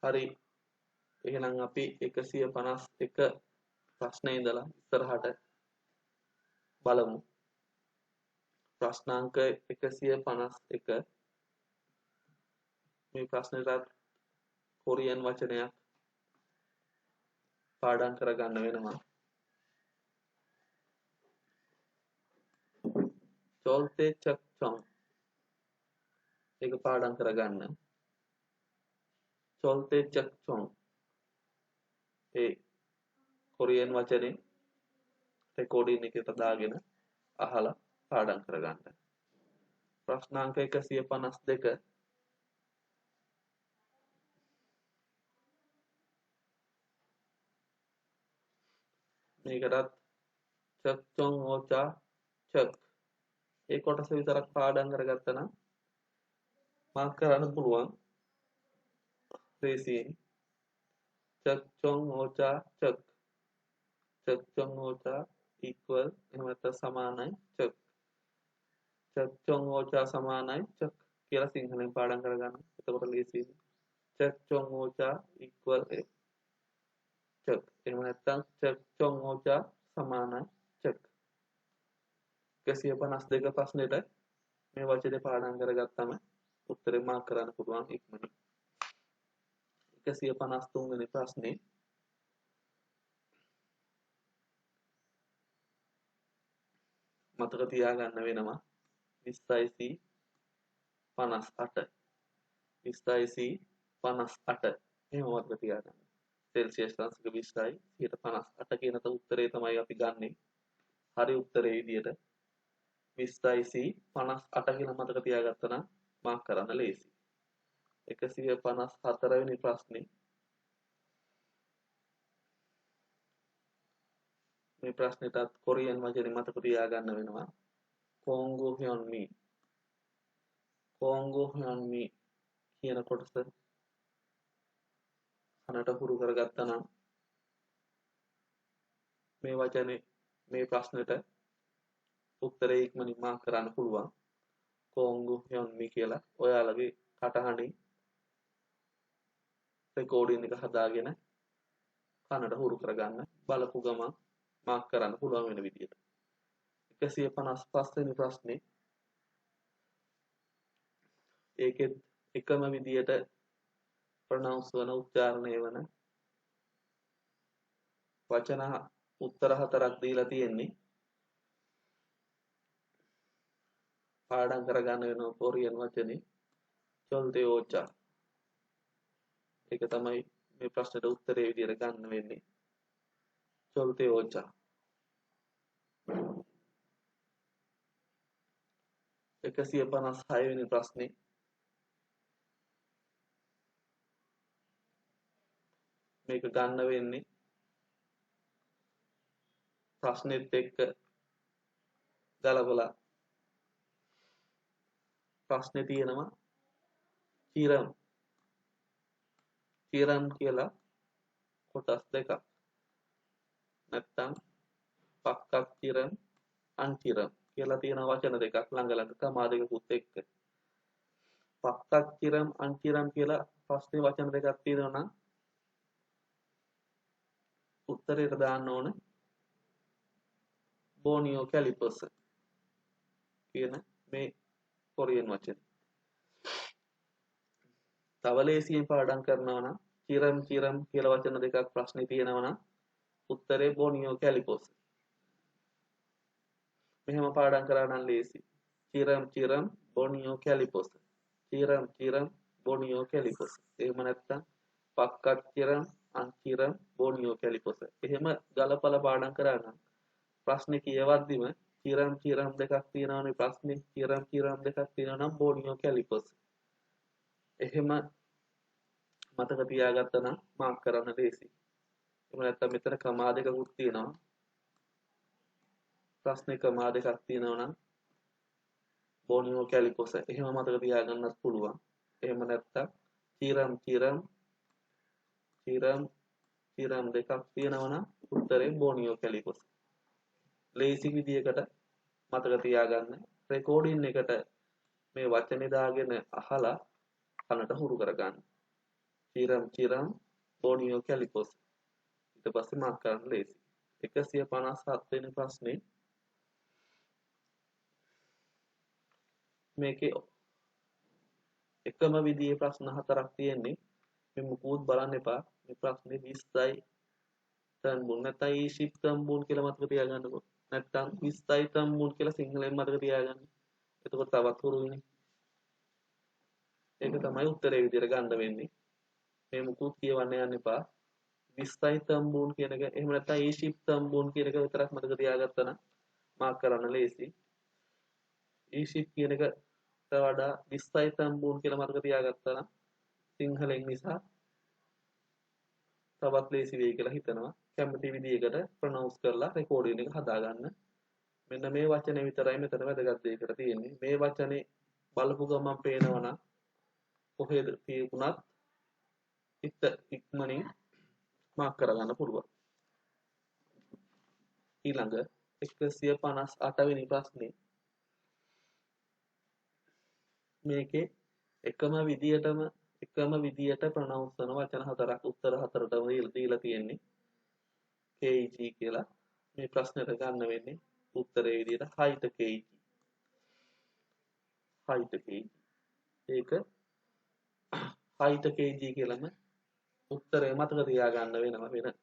හරි. එහෙනම් අපි 151 ප්‍රශ්නේ ඉඳලා ඉස්සරහට බලමු. ප්‍රශ්නාංක 151. මේ ප්‍රශ්නෙටත් කොරියන් වචනයක් පාඩම් කරගන්න වෙනවා. චොල්තේ චක්චොන් ඒක පාඩම් කරගන්න. චොල්තේ චක්චොන් ඒ කොරියන් වචනේ රෙකෝඩින් එකට දාගෙන අහලා පාඩම් කරගන්න. ප්‍රශ්නාංක 152. මේකටත් චක්චොන් ඕචා චක් ඒ කොටස විතරක් පාඩම් කරගත්තා නම් මාක් කරන්න පුළුවන්. රේසියෙන් චක්චොන් ඕචා චක් චක්චොන් ඕචා equal එහෙම නැත්නම් සමානයි චක් චක්චොන් ඕචා සමානයි චක් කියලා සිංහලෙන් පාඩම් කරගන්න. එතකොට ලේසියි. චක්චොන් ඕචා equal චක් එහෙම නැත්නම් චක්චොන් ඕචා සමානයි චක්. 152 ප්‍රශ්නෙට මේ වචනේ පාඩම් කරගත්තම උත්තරේ මාක් කරන්න පුළුවන් ඉක්මනින්. 153 වෙනි ප්‍රශ්නේ මතක තියාගන්න වෙනවා 20/58 20/58 එහෙම මතක තියාගන්න. සෙල්සියස් අංශක 20/58 කියන උත්තරේ තමයි අපි ගන්නෙ. හරි උත්තරේ විදියට 20/58 කියලා මතක තියාගත්තා නම් මාක් කරන්න ලේසි. 154 වෙනි ප්‍රශ්නේ මේ ප්‍රශ්නෙටත් කොරියන් වචනේ මතක තියාගන්න වෙනවා. කොංගෝ හ්යොන්මි කියන කොටස කනට හුරු කරගත්තා නම් මේ වචනේ මේ ප්‍රශ්නෙට උත්තරේ ඉක්මනින් මාක් කරන්න පුළුවන්. කොංගෝ හ්යොන්මි කියලා ඔයාලගේ කටහඬින් රෙකෝඩින් එක හදාගෙන කනට හුරු කරගන්න. බලපු ගමන් මාක් කරන්න පුළුවන් වෙන විදියට. 155 වෙනි ප්‍රශ්නේ ඒකෙත් එකම විදියට ප්‍රොනවුන්ස් වන උච්චාරණය වන වචන උත්තර 4ක් දීලා තියෙන්නේ. පාඩම් කරගන්න වෙනවා කොරියන් වචනේ චොල්තේ ඕචා. ඒක තමයි මේ ප්‍රශ්නෙට උත්තරේ විදියට ගන්න වෙන්නේ. චොල්තේ ඕචා. 156 වෙනි ප්‍රශ්නේ මේක ගන්න වෙන්නේ ප්‍රශ්නෙත් එක්ක ගලපලා. ප්‍රශ්නේ තියෙනවා චිරම් කියලා කොටස් දෙකක් නැත්තම් පක්කක් චිරම් අන්චිරම් කියලා තියෙන වචන දෙකක් ළඟ කමා දෙකකුත් එක්ක. පක්කක් චිරම් අන්චිරම් කියලා ප්‍රශ්නේ වචන දෙකක් තියෙනවා නම් උත්තරයට දාන්න ඕන බෝනියෝ කැලිපර්ස් කියන මේ කොරියන් වචන. තව ලේසියෙන් පාඩම් කරනවා නම් චිරම් කියලා වචන දෙකක් ප්‍රශ්නේ තියෙනවා නම් උත්තරේ බෝනියෝ කැලිපර්ස්. මෙහෙම පාඩම් කරා නම් ලේසි. චිරම් බෝනියෝ කැලිපර්ස්. චිරම් බෝනියෝ කැලිපර්ස්. එහෙම නැත්නම් පක්කක් චිරම් අන්චිරම් බෝනියෝ කැලිපර්ස්. එහෙම ගලපලා පාඩම් කරා නම් ප්‍රශ්නේ කියවද්දිම චිරම් දෙකක් තියෙනවානේ ප්‍රශ්නේ. චිරම් දෙකක් තියෙනවා නම් බෝනියෝ කැලිපර්ස්. එහෙම මතක තියාගත්තා නම් මාක් කරන්න ලේසි. එහෙම නැත්නම් මෙතන කමා දෙකකුත් තියෙනවා. ප්‍රශ්නේ කමා දෙකක් තියෙනවා නම් බෝනියෝ කැලිපර්ස්. එහෙම මතක තියාගන්නත් පුළුවන්. එහෙම නැත්නම් චිරම් දෙකක් තියෙනවා නම් උත්තරේ බෝනියෝ කැලිපර්ස්. ලේසි විදියකට මතක තියාගන්න. රෙකෝඩින් එකට මේ වචනේ දාගෙන අහලා කනට හුරු කරගන්න. චීරම් බෝනියෝ කැලිපොස්. ඊට පස්සේ මාක් කරන්න ලේසි. 157 වෙනි ප්‍රශ්නේ මේකේ එකම විදිහේ ප්‍රශ්න හතරක් තියෙන්නේ. මේ මුකුත් බලන්න එපා. මේ ප්‍රශ්නේ 20යි තම්බුන් නැත්නම් ඊශිප් තම්බුන් කියලා මතක තියාගන්නකො. නැත්නම් 20යි තම්බුන් කියලා සිංහලෙන් මතක තියාගන්න. එතකොට තවත් හුරුයිනේ. ඒක තමයි උත්තරේ විදිහට ගන්න වෙන්නේ. මේ මුකුත් කියවන්න යන්න එපා. 20යි තම්බුන් කියන එක එහෙම නැත්නම් ඊශිප් තම්බුන් කියන එක විතරක් මතක තියාගත්තා නම් මාක් කරන්න ලේසි. ඊශිප් කියන එකට වඩා 20යි තම්බුන් කියලා මතක තියාගත්තා නම් සිංහලෙන් නිසා තවත් ලේසි වෙයි කියලා හිතනවා. කැමති විදිහකට ප්‍රොනවුන්ස් කරලා රෙකෝඩින් එක හදාගන්න. මෙන්න මේ වචනේ විතරයි මෙතන වැදගත් දෙයකට තියෙන්නේ. මේ වචනේ බලපු ගමන් පේනවනම් කොහෙද තියුණත් ඉක්මනින් මාක් කරගන්න පුළුවන්. ඊළඟ 158 වෙනි ප්‍රශ්නේ මේකේ එකම විදියට ප්‍රොනවුන්ස් කරන වචන හතරක් උත්තර හතරටම දීලා තියෙන්නේ. KG කියලා මේ ප්‍රශ්නෙට ගන්න වෙන්නේ උත්තරේ විදියට height KG. height KG. ඒක height KG කියලාම උත්තරේ මතක තියාගන්න වෙනවා වෙන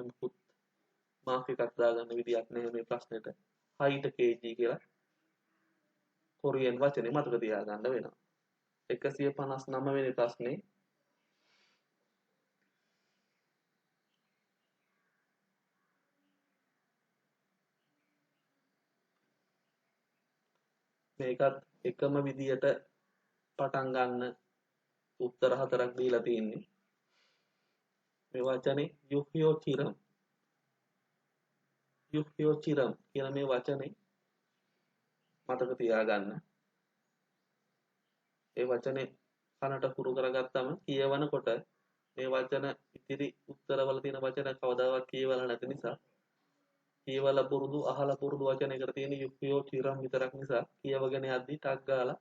මුකුත් මාක් එකක් දාගන්න විදියක් නැහැ මේ ප්‍රශ්නෙට. height KG කියලා කොරියන් වචනේ මතක තියාගන්න වෙනවා. 159 වෙනි ප්‍රශ්නේ මේකත් එකම විදියට පටන් ගන්න උත්තර හතරක් දීලා තියෙන්නේ. මේ වචනේ යුහියෝ චිරම් කියන මේ වචනේ මතක තියාගන්න. ඒ වචනේ කනට හුරු කරගත්තම කියවනකොට මේ වචන ඉතිරි උත්තරවල තියෙන වචන කවදාවත් කියවලා නැති නිසා කියවලා පුරුදු අහලා පුරුදු වචනයකට තියෙන යුහියෝ චිරම් විතරක් නිසා කියවගෙන යද්දි ටක් ගාලා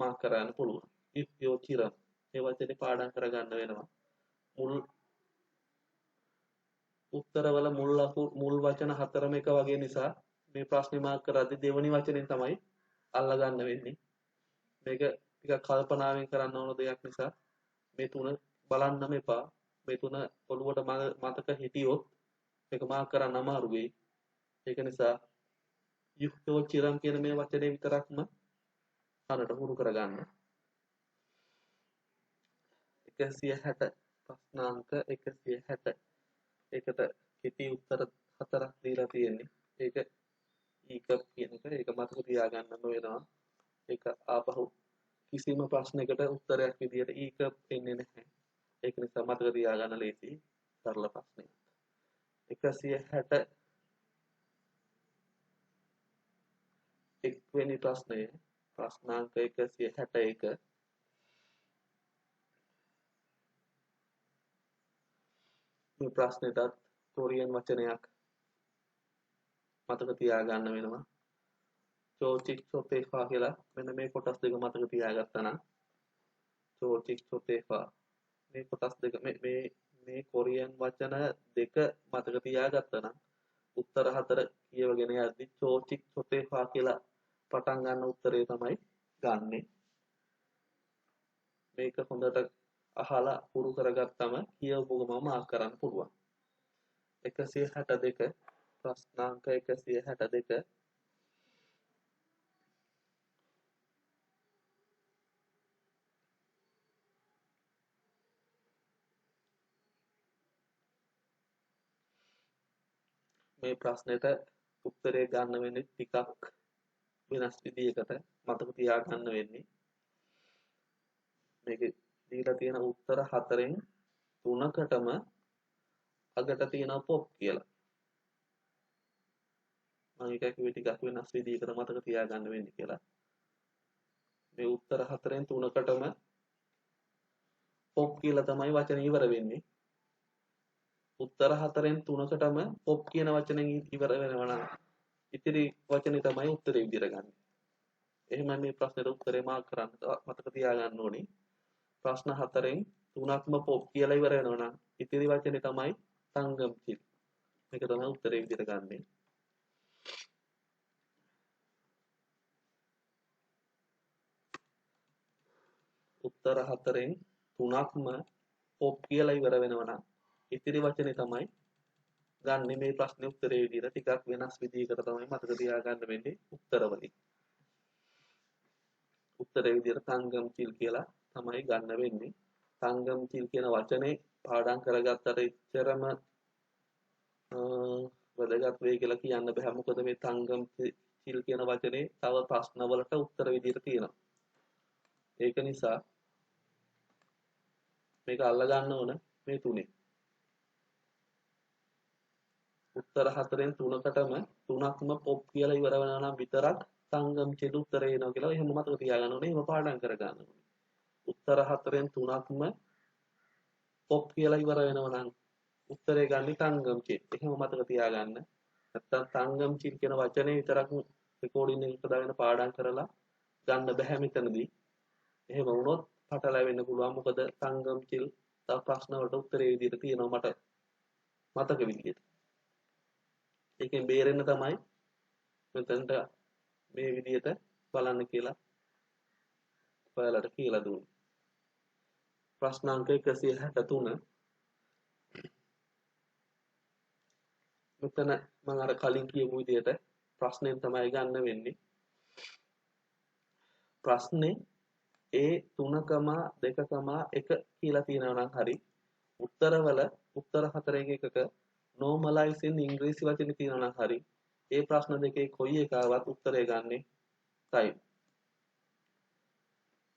මාක් කරන්න පුළුවන්. යුහියෝ චිරම් මේ වචනේ පාඩම් කරගන්න වෙනවා. මුල් උත්තරවල මුල් වචන හතරම එක වගේ නිසා මේ ප්‍රශ්නේ මාක් කරද්දී දෙවෙනි වචනෙන් තමයි අල්ලගන්න වෙන්නේ. මේක ටිකක් කල්පනාවෙන් කරන්න ඕන දෙයක් නිසා මේ තුන බලන්නම එපා. මේ තුන ඔළුවට මතක හිටියොත් මේක මාක් කරන්න අමාරු වෙයි. ඒක නිසා යුක්තෝ චිරම් කියන මේ වචනේ විතරක්ම කනට හුරු කරගන්න. 160 ප්‍රශ්නාංක 160 ඒකට කෙටි උත්තර හතරක් දීලා තියෙන්නේ. ඒක ඊකප් කියන එක ඒක මතක තියාගන්නම වෙනවා. ඒක ආපහු කිසිම ප්‍රශ්නයකට උත්තරයක් විදියට ඊකප් එන්නේ නැහැ. ඒක නිසා මතක තියාගන්න ලේසි සරල ප්‍රශ්නයක්. 160 වෙනි ප්‍රශ්නය ප්‍රශ්නාංක 161 මේ ප්‍රශ්නෙටත් කොරියන් වචනයක් මතක තියාගන්න වෙනවා. චෝචික් චොතේෆා කියලා මෙන්න මේ කොටස් දෙක මතක තියාගත්තා නම් චෝචික් චොතේෆා මේ කොටස් දෙක මේ කොරියන් වචන දෙක මතක තියාගත්තා නම් උත්තර හතර කියවගෙන යද්දි චෝචික් චොතේෆා කියලා පටන් ගන්න උත්තරේ තමයි ගන්නෙ. මේක හොඳට අහලා පුරු කරගත්තම කියවපු ගමන් මාක් කරන්න පුළුවන්. 162 ප්‍රශ්නාංක 162 මේ ප්‍රශ්නෙට උත්තරේ ගන්න වෙන්නේ ටිකක් වෙනස් විදියකට මතක තියාගන්න වෙන්නේ. මේක දීලා තියෙන උත්තර හතරෙන් තුනකටම අගට තියෙන පොප් කියලා. මම එක කිව්වේ ටිකක් වෙනස් විදියකට මතක තියාගන්න වෙන්නේ කියලා. මේ උත්තර හතරෙන් තුනකටම පොප් කියලා තමයි වචනේ ඉවර වෙන්නේ. උත්තර හතරෙන් තුනකටම පොප් කියන වචනෙන් ඉවර වෙනවා නම් ඉතිරි වචනේ තමයි උත්තරේ විදියට ගන්න. එහෙම මේ ප්‍රශ්නෙට උත්තරේ මාක් කරන්න මතක තියාගන්න ඕනේ. ප්‍රශ්න 4න් 3ක්ම පොප් කියලා ඉවර වෙනවා නම් ඉතිරි වචනේ තමයි තංගම් චිල්. මේක තමයි උත්තරේ විදිහට ගන්නෙ. උත්තර 4න් 3ක්ම පොප් කියලා ඉවර වෙනවා නම් ඉතිරි වචනේ තමයි ගන්න මේ ප්‍රශ්නේ උත්තරේ විදිහට ටිකක් වෙනස් විදිහකට තමයි මතක තියාගන්න වෙන්නේ උත්තරවලින්. උත්තරේ විදිහට තංගම් චිල් කියලා තමයි ගන්න වෙන්නේ. තංගම් චිල් කියන වචනේ පාඩම් කරගත්තට එච්චරම වැදගත් වෙයි කියලා කියන්න බෑ. මොකද මේ තංගම් චිල් කියන වචනේ තව ප්‍රශ්නවලට උත්තර විදිහට තියෙනවා. ඒක නිසා මේක අල්ල ගන්න ඕන මේ තුනේ. උත්තර 4න් 3ක්ම පොප් කියලා ඉවර වෙනවා නම් විතරක් තංගම් චිල් උත්තරේ එනවා කියලා එහෙම මතක තියාගන්න ඕනේ. එහෙම පාඩම් කරගන්න ඕනේ. උත්තර 4න් 3ක්ම පොප් කියලා ඉවර වෙනවා නම් උත්තරේ ගන්න තංගම් චිල්. එහෙම මතක තියාගන්න. නැත්තම් තංගම් චිල් කියන වචනේ විතරක් රෙකෝඩින් එකකට දාගෙන පාඩම් කරලා ගන්න බෑ මෙතනදී. එහෙම වුණොත් පටලැවෙන්න පුළුවන්. මොකද තංගම් චිල් තව ප්‍රශ්න වලට උත්තරේ විදිහට තියෙනවා මට මතක විදිහට. ඒකෙන් බේරෙන්න තමයි මෙතනට මේ විදිහට බලන්න කියලා ඔයාලට කියලා දුන්නේ. ප්‍රශ්න අංක 163. මෙතන මම අර කලින් කියපු විදිහට ප්‍රශ්නෙන් තමයි ගන්න වෙන්නේ. ප්‍රශ්නේ A3,2,1 කියලා තියෙනවා නම් හරි උත්තරවල උත්තර 4 එකක normalizing ඉංග්‍රීසි වචනේ තියෙනවා නම් හරි ඒ ප්‍රශ්න දෙකේ කොයි එකවත් උත්තරේ ගන්නෙ time.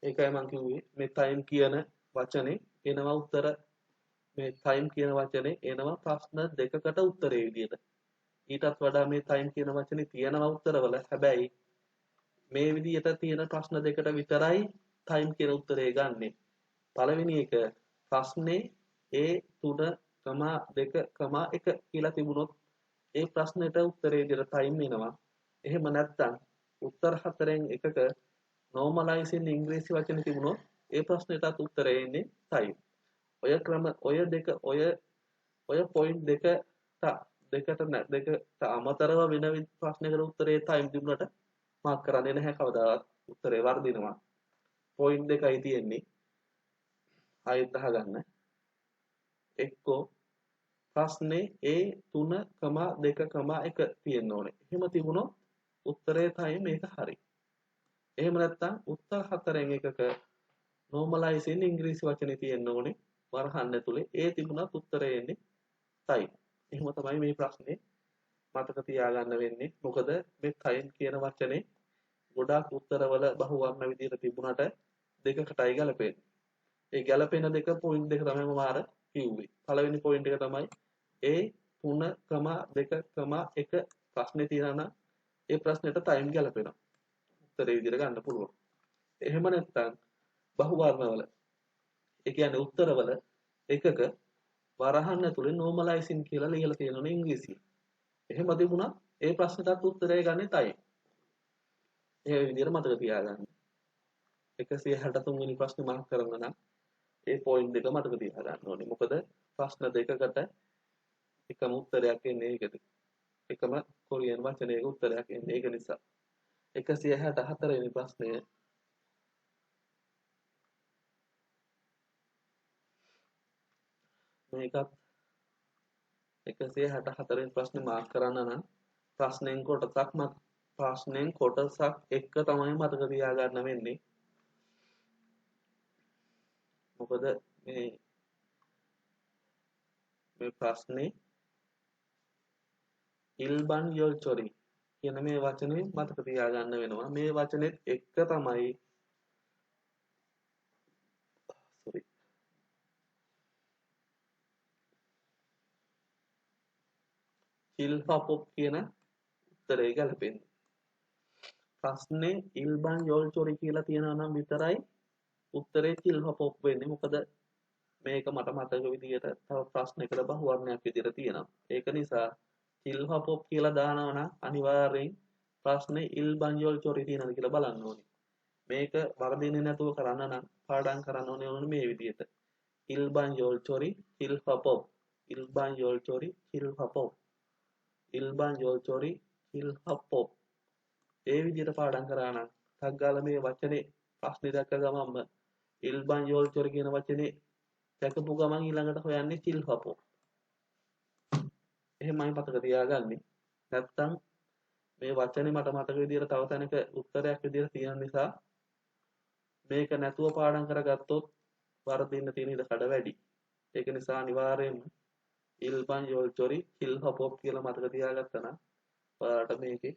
ඒකයි මම කිව්වේ මේ time කියන වචනේ එනවා උත්තර මේ time කියන වචනේ එනවා ප්‍රශ්න දෙකකට උත්තරේ විදියට. ඊටත් වඩා මේ time කියන වචනේ තියෙනවා උත්තරවල. හැබැයි මේ විදියට තියෙන ප්‍රශ්න දෙකට විතරයි time කියන උත්තරේ ගන්නෙ. පළවෙනි එක ප්‍රශ්නේ A3,2,1 කියලා තිබුණොත් ඒ ප්‍රශ්නෙට උත්තරේ විදියට time එනවා. එහෙම නැත්නම් උත්තර 4න් එකක normalizing ඉංග්‍රීසි වචන තිබුණොත් ඒ ප්‍රශ්නෙටත් උත්තරේ එන්නේ time. ඔය point දෙකට අමතරව වෙන ප්‍රශ්නයකට උත්තරේ time තිබුණට මාක් කරන්නේ නැහැ කවදාවත්. උත්තරේ වර්ධිනවා. point දෙකයි තියෙන්නේ. ආයෙත් අහගන්න. එක්කෝ ප්‍රශ්නේ A3,2,1 තියෙන්න ඕනේ. එහෙම තිබුණොත් උත්තරේ time මේක හරි. එහෙම නැත්නම් උත්තර 4න් එකක normalizing ඉංග්‍රීසි වචනේ තියෙන්න ඕනේ. වරහන් ඇතුලේ ඒ තිබුණත් උත්තරේ එන්නේ time. එහෙම තමයි මේ ප්‍රශ්නේ මතක තියාගන්න වෙන්නේ. මොකද මේ time කියන වචනේ ගොඩාක් උත්තරවල බහුවර්ණ විදිහට තිබුණාට දෙකකටයි ගැලපෙන්නේ. ඒ ගැලපෙන දෙක point දෙක තමයි මම අර කිව්වේ. පළවෙනි point එක තමයි A3,2,1 ප්‍රශ්නේ තියෙනවා නම් ඒ ප්‍රශ්නෙට time ගැලපෙනවා. උත්තරේ විදිහට ගන්න පුළුවන්. එහෙම නැත්නම් බහුවර්ණවල ඒ කියන්නේ උත්තරවල එකක වරහන් ඇතුලේ normalizing කියලා ලියලා තියෙනවනේ ඉංග්‍රීසියෙන්. එහෙම තිබුණා ඒ ප්‍රශ්නටත් උත්තරය ගන්නේ time. ඒ විදිහට මතක තියාගන්න. 163 වෙනි ප්‍රශ්නේ මාක් කරන්න නම් ඒ point දෙක මතක තියාගන්න ඕනේ. මොකද ප්‍රශ්න දෙකකට එකම උත්තරයක් එන්නේ ඒකද. එකම කොරියන් වචනයක උත්තරයක් එන්නේ ඒක නිසා. 164 වෙනි ප්‍රශ්නය මේකත් 164 වෙනි ප්‍රශ්නේ මාක් කරන්න නම් ප්‍රශ්නෙන් කොටසක් එක තමයි මතක තියාගන්න වෙන්නේ. මොකද මේ ප්‍රශ්නේ ඉල්බන් යොල්චොරි කියන මේ වචනේ මතක තියාගන්න වෙනවා. මේ වචනේත් එක තමයි චිල්හපොප් කියන උත්තරේ ගැලපෙන්නේ. ප්‍රශ්නේ ඉල්බන් යොල්චොරි කියලා තියෙනවා නම් විතරයි උත්තරේ චිල්හපොප් වෙන්නේ. මොකද මේක මට මතක විදිහට තව ප්‍රශ්නයකට බහුවර්ණයක් විදිහට තියෙනවා. ඒක නිසා චිල්හපොප් කියලා දානවා නම් අනිවාර්යෙන් ප්‍රශ්නේ ඉල්බන් යොල්චොරි තියෙනවද කියලා බලන්න ඕනේ. මේක වර්ධින්නේ නැතුව කරන්න නම් පාඩම් කරන්න ඕනේ මේ විදිහට. ඉල්බන් යෝල් චොරි හිල් හපොප්. ඉල්බන් යෝල් චොරි හිල් හපොප්. ඉල්බන් යෝල් චොරි හිල් හපොප්. ඒ විදිහට පාඩම් කරා නම් ටක් ගාලා මේ වචනේ ප්‍රශ්නේ දැක්ක ගමන්ම ඉල්බන් යෝල් චොරි කියන වචනේ දැකපු ගමන් ඊළඟට හොයන්නේ චිල් හපොප්. එහෙමයි මතක තියාගන්නේ. නැත්තම් මේ වචනේ මට මතක විදිහට තව තැනක උත්තරයක් විදිහට තියෙන නිසා මේක නැතුව පාඩම් කරගත්තොත් වරදින්න තියෙන ඉඩකඩ වැඩි. ඒක නිසා අනිවාර්යයෙන්ම ඉල්බන් යෝල් චොරි හිල් හපොප් කියලා මතක තියාගත්තා නම් ඔයාලට මේකේ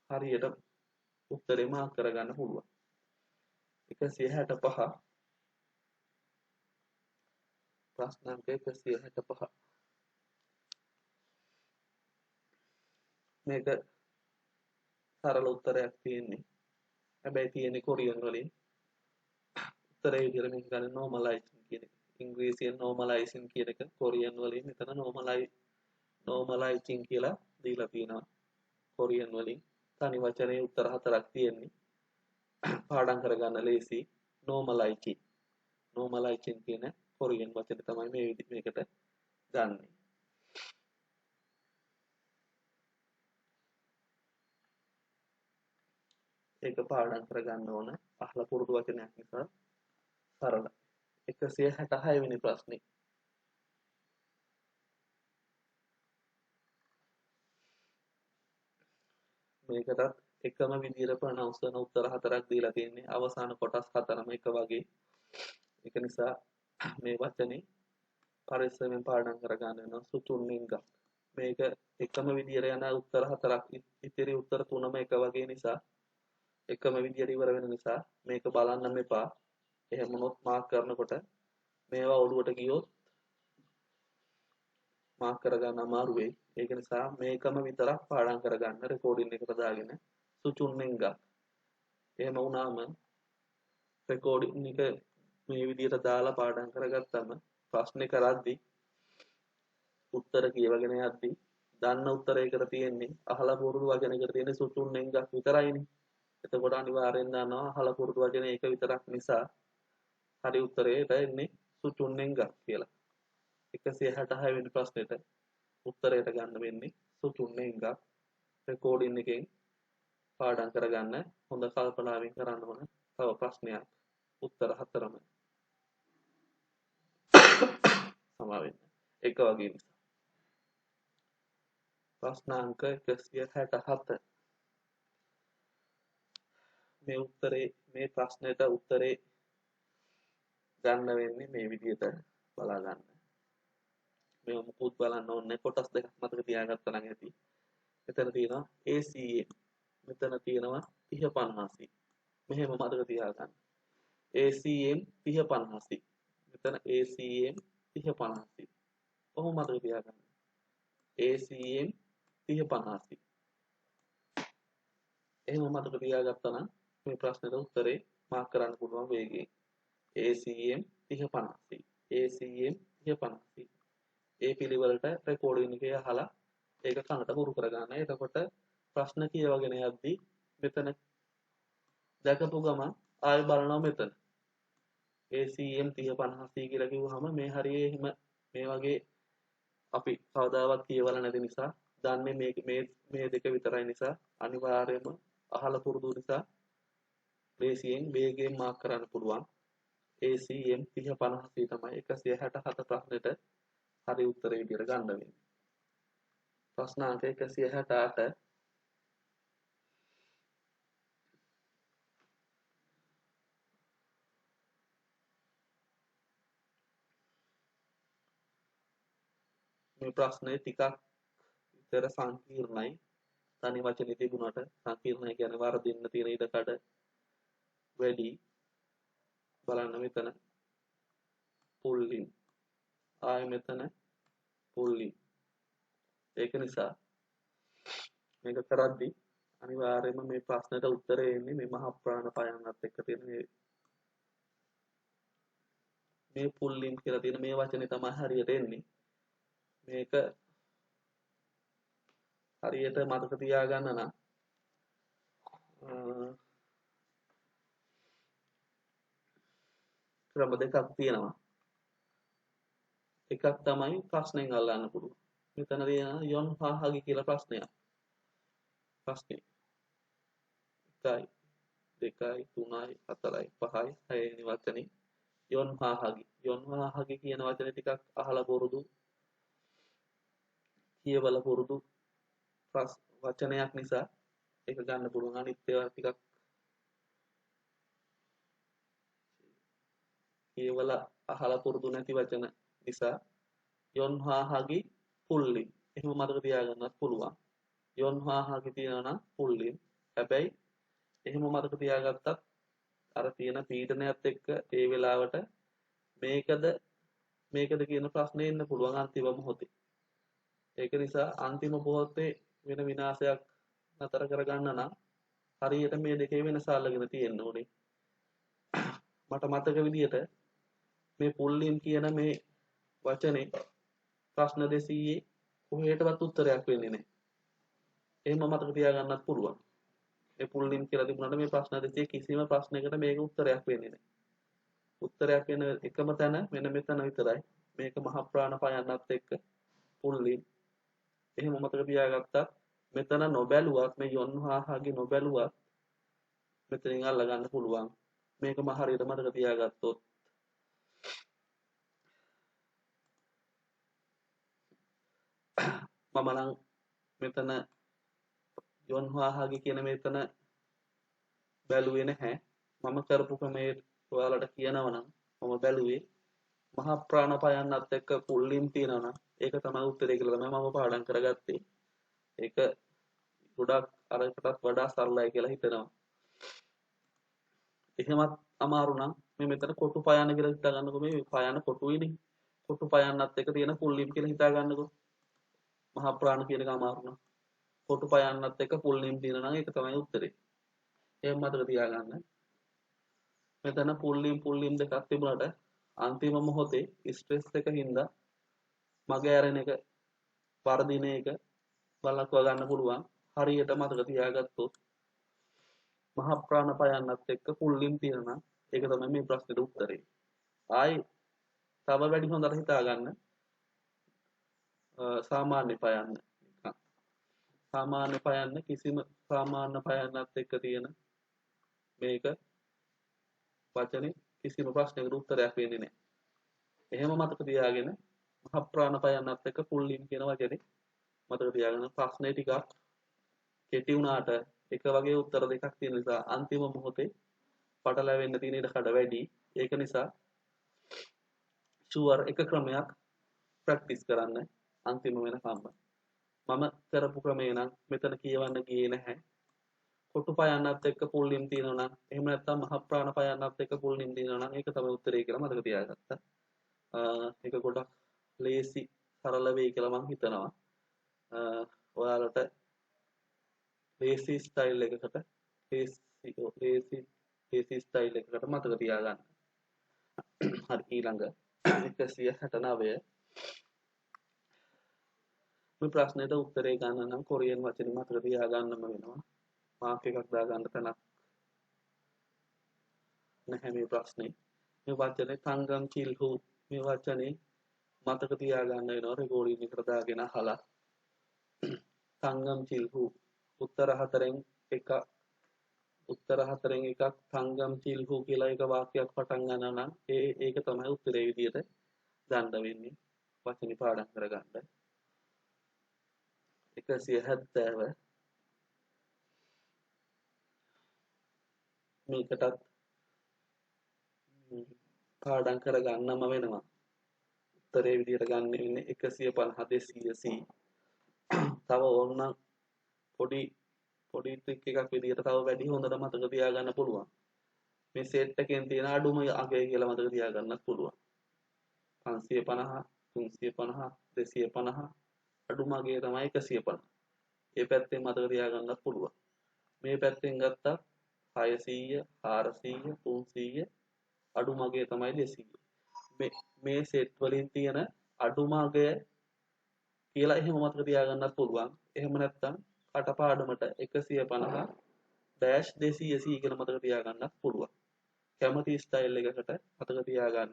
හරියට උත්තරේ මාක් කරගන්න පුළුවන්. 165 ප්‍රශ්නාංක 165 මේක සරල උත්තරයක් තියෙන්නේ. හැබැයි තියෙන්නේ කොරියන් වලින්. උත්තරේ විදිහට මේක ගන්න normalizing කියන එක. ඉංග්‍රීසියෙන් normalizing කියන එක කොරියන් වලින් මෙතන normalizing කියලා දීලා තියෙනවා. කොරියන් වලින් තනි වචනේ උත්තර 4ක් තියෙන්නේ. පාඩම් කරගන්න ලේසි. normalizing කියන කොරියන් වචනේ තමයි මේකට ගන්නෙ. ඒක පාඩම් කරගන්න ඕන. අහලා පුරුදු වචනයක් නිසා සරලයි. 166 වෙනි ප්‍රශ්නේ. මේකටත් එකම විදිහට ප්‍රොනවුන්ස් කරන උත්තර 4ක් දීලා තියෙන්නේ. අවසාන කොටස් 4ම එක වගේ. ඒක නිසා මේ වචනේ පරිස්සමෙන් පාඩම් කරගන්න වෙනවා. සුතුන්නින්ග. මේක එකම විදිහට යන උත්තර 4ක් ඉතිරි උත්තර 3ම එක වගේ නිසා එකම විදිහට ඉවර වෙන නිසා මේක බලන්නම එපා. එහෙම වුණොත් මාක් කරනකොට මේවා ඔළුවට ගියොත් මාක් කරගන්න අමාරු වෙයි. ඒක නිසා මේකම විතරක් පාඩම් කරගන්න රෙකෝඩින් එකට දාගෙන සුචුන්නෙන්ග. එහෙම වුණාම රෙකෝඩින් එක මේ විදිහට දාලා පාඩම් කරගත්තම ප්‍රශ්නේ කරද්දී උත්තර කියවගෙන යද්දී දන්න උත්තරයකට තියෙන්නේ අහලා පුරුදු වචනයකට තියෙන සුචුන්නෙන්ග විතරයිනේ. එතකොට අනිවාර්යෙන් දන්නවා අහලා පුරුදු වචනේ ඒක විතරක් නිසා හරි උත්තරේට එන්නේ සුචුන්නෙන්ග කියලා. 166 වෙනි ප්‍රශ්නෙට උත්තරයට ගන්න වෙන්නේ සුචුන්නෙන්ග. රෙකෝඩින් එකෙන් පාඩම් කරගන්න හොඳ කල්පනාවෙන් කරන්න ඕන තව ප්‍රශ්නයක්. උත්තර 4ම සමා වෙන්න. එක වගේ නිසා. ප්‍රශ්නාංක 167. මේ ප්‍රශ්නෙට උත්තරේ ගන්න වෙන්නේ මේ විදිහට බලා ගන්න. මේ මුකුත් බලන්න ඕනේ කොටස් දෙකක් මතක තියාගත්තා නම් ඇති. මෙතන තියෙනවා ACM. මෙතන තියෙනවා 30 50. මෙහෙම මතක තියාගන්න. ACM 30 50. මෙතන ACM 30 50. කොහොම මතක තියාගන්න. ACM 30 50. එහෙම මතක තියාගත්තා නම් මේ ප්‍රශ්නෙට උත්තරේ මාක් කරන්න පුළුවන් වේගයෙන්. ACM 30 50. ACM 30 50. ඒ පිළිවෙලට රෙකෝඩින් එකේ අහලා ඒක කනට හුරු කරගන්න. එතකොට ප්‍රශ්න කියවගෙන යද්දී මෙතන දැකපු ගමන් ආයෙ බලනවා මෙතන. ACM 30 50 කියලා කිව්වහම මේ හරියේ එහෙම මේ වගේ අපි කවදාවත් කියවලා නැති නිසා දන්නේ මේ දෙක විතරයි නිසා අනිවාර්යයෙන්ම අහලා පුරුදු නිසා ලේසියෙන් වේගයෙන් මාක් කරන්න පුළුවන්. ACM 30 50 තමයි 167 ප්‍රශ්නෙට හරි උත්තරේ විදියට ගන්න වෙන්නේ. ප්‍රශ්නාංක 168. මේ ප්‍රශ්නේ ටිකක් විතර සංකීර්ණයි. තනි වචනේ තිබුණාට සංකීර්ණයි කියන්නේ වරදින්න තියෙන ඉඩකඩ වැඩි. බලන්න මෙතන පුල්ලින් ආයෙ මෙතන පුල්ලින්. ඒක නිසා මේක කරද්දී අනිවාර්යයෙන්ම මේ ප්‍රශ්නෙට උත්තරේ එන්නේ මේ මහා ප්‍රාණ පයන්නත් එක්ක තියෙන මේ පුල්ලින් කියලා තියෙන මේ වචනේ තමයි හරියට එන්නේ. මේක හරියට මතක තියාගන්න නම් ක්‍රම දෙකක් තියෙනවා. එකක් තමයි ප්‍රශ්නෙන් අල්ලන්න පුළුවන්. මෙතන තියෙන යොන් හාහාගේ කියලා ප්‍රශ්නයක්. ප්‍රශ්නේ 1යි 2යි 3යි 4යි 5යි 6 වෙනි වචනේ යොන් හාහාගේ කියන වචනේ ටිකක් අහලා පුරුදු කියවලා පුරුදු වචනයක් නිසා ඒක ගන්න පුළුවන්. අනිත් ඒවා ටිකක් කියවලා අහලා පුරුදු නැති වචන නිසා යොන් හාහාගේ පුල්ලින් එහෙම මතක තියාගන්නත් පුළුවන්. යොන් හාහාගේ තියෙනවා නම් පුල්ලින්. හැබැයි එහෙම මතක තියාගත්තත් අර තියෙන පීඩනයත් එක්ක ඒ වෙලාවට මේකද කියන ප්‍රශ්නේ එන්න පුළුවන් අන්තිම මොහොතේ. ඒක නිසා අන්තිම මොහොතේ වෙන විනාශයක් නතර කරගන්න නම් හරියට මේ දෙකේ වෙනස අල්ලගෙන තියෙන්න ඕනේ. මට මතක විදිහට මේ පුල්ලින් කියන මේ වචනේ ප්‍රශ්න 200 කොහෙටවත් උත්තරයක් වෙන්නේ නැහැ. එහෙම මතක තියාගන්නත් පුළුවන්. මේ පුල්ලින් කියලා තිබුණාට මේ ප්‍රශ්න 200 කිසිම ප්‍රශ්නයකට මේක උත්තරයක් වෙන්නේ නැහැ. උත්තරයක් වෙන එකම තැන මෙන්න මෙතන විතරයි. මේක මහ ප්‍රාණ පයන්නත් එක්ක පුල්ලින්. එහෙම මතක තියාගත්තා මෙතන නොබැලුවත් මේ යොන් හාහාගේ නොබැලුවත් මෙතනින් අල්ලගන්න පුළුවන්. මේකම හරියට මතක තියාගත්තොත් මම නම් මෙතන යොන් හාහාගේ කියන මෙතන බැලුවේ නැහැ. මම කරපු ක්‍රමයේ ඔයාලට කියනවා නම් මම බැලුවේ මහා ප්‍රාණ පයන්නත් එක්ක පුල්ලින් තියෙනවා නම් ඒක තමයි උත්තරේ කියලා තමයි මම පාඩම් කරගත්තේ. ඒක ගොඩක් අරකටත් වඩා සරලයි කියලා හිතනවා. එහෙමත් අමාරු නම් මේ මෙතන කොටු පයන්න කියලා හිතා ගන්නකො මේ පයන්න කොටුයිනේ. කොටු පයන්නත් එක්ක තියෙන පුල්ලින් කියලා හිතා ගන්නකො. මහා ප්‍රාණ කියන එක අමාරු නම් කොටු පයන්නත් එක්ක පුල්ලින් තියෙනවා නම් ඒක තමයි උත්තරේ. එහෙම මතක තියාගන්න. මෙතන පුල්ලින් දෙකක් තිබුණාට අන්තිම මොහොතේ ස්ට්‍රෙස් එක හින්දා මගේ ඇරෙන එක වර්ධින එක බලක්ව ගන්න පුළුවන්. හරියට මතක තියාගත්තොත් මහා ප්‍රාණ පයන්නත් එක්ක පුල්ලින් තියෙනවා. ඒක තමයි මේ ප්‍රශ්නෙට උත්තරේ. ආයි තව වැඩි හොඳට හිතා ගන්න. සාමාන්‍ය පයන්න. සාමාන්‍ය පයන්න කිසිම සාමාන්‍ය පයන්නත් එක්ක තියෙන මේක වචනේ කිසිම ප්‍රශ්නයකට උත්තරයක් වෙන්නේ නැහැ. එහෙම මතක තියාගෙන මහා ප්‍රාණ පයන්නත් එක්ක පුල්ලින් කියන වචනේ මතක තියාගෙන ප්‍රශ්නේ ටිකක් කෙටි වුණාට එක වගේ උත්තර දෙකක් තියෙන නිසා අන්තිම මොහොතේ පටලැවෙන්න තියෙන ඉඩ කඩ වැඩි. ඒක නිසා ෂුවර් එක ක්‍රමයක් ප්‍රැක්ටිස් කරන්න අන්තිම වෙනකම්ම. මම කරපු ක්‍රමේ නම් මෙතන කියවන්න ගියේ නැහැ. කොටු පයන්නත් එක්ක පුල්ලින් තියෙනවා නම් එහෙම නැත්නම් මහා ප්‍රාණ පයන්නත් එක්ක පුල්ලින් තියෙනවා නම් ඒක තමයි උත්තරේ කියලා මතක තියාගත්තා. ඒක ගොඩක් ලේසි සරල වෙයි කියලා මම හිතනවා. ඔයාලට ලේසි ස්ටයිල් එකකට ලේසි ස්ටයිල් එකකට මතක තියාගන්න. හරි ඊළඟ 169 මේ ප්‍රශ්නෙට උත්තරේ ගන්න නම් කොරියන් වචනේ මතක තියාගන්නම වෙනවා. මාක් එකක් දාගන්න තැනක් නැහැ මේ ප්‍රශ්නේ. මේ වචනේ තංගම් චිල්හු මේ වචනේ මතක තියාගන්න වෙනවා රෙකෝඩින් එකට දාගෙන අහලා. තංගම් චිල්හු උත්තර හතරෙන් එකක් තංගම් චිල්හු කියලා එක වාක්‍යයක් පටන් ගන්නවා නම් ඒක තමයි උත්තරේ විදියට ගන්න වෙන්නේ. වචනේ පාඩම් කරගන්න. 170 මේකටත් පාඩම් කරගන්නම වෙනවා. උත්තරේ විදියට ගන්න වෙන්නේ 150 200 තව ඕනනම් පොඩි ට්‍රික් එකක් විදියට තව වැඩි හොඳට මතක තියාගන්න පුළුවන්. මේ සෙට් එකෙන් තියෙන අඩුම අගය කියලා මතක තියාගන්නත් පුළුවන්. 550 350 250 අඩුම අගය තමයි 150. මේ පැත්තෙන් මතක තියාගන්නත් පුළුවන්. මේ පැත්තෙන් ගත්තා 600 400 300 අඩුම අගය තමයි 200. මේ සෙට් වලින් තියෙන අඩුම අගය කියලා එහෙම මතක තියාගන්නත් පුළුවන්. එහෙම නැත්නම් කටපාඩමට 150 ඩෑෂ් 280 කියලා මතක තියාගන්නත් පුළුවන්. කැමති ස්ටයිල් එකකට මතක තියාගන්න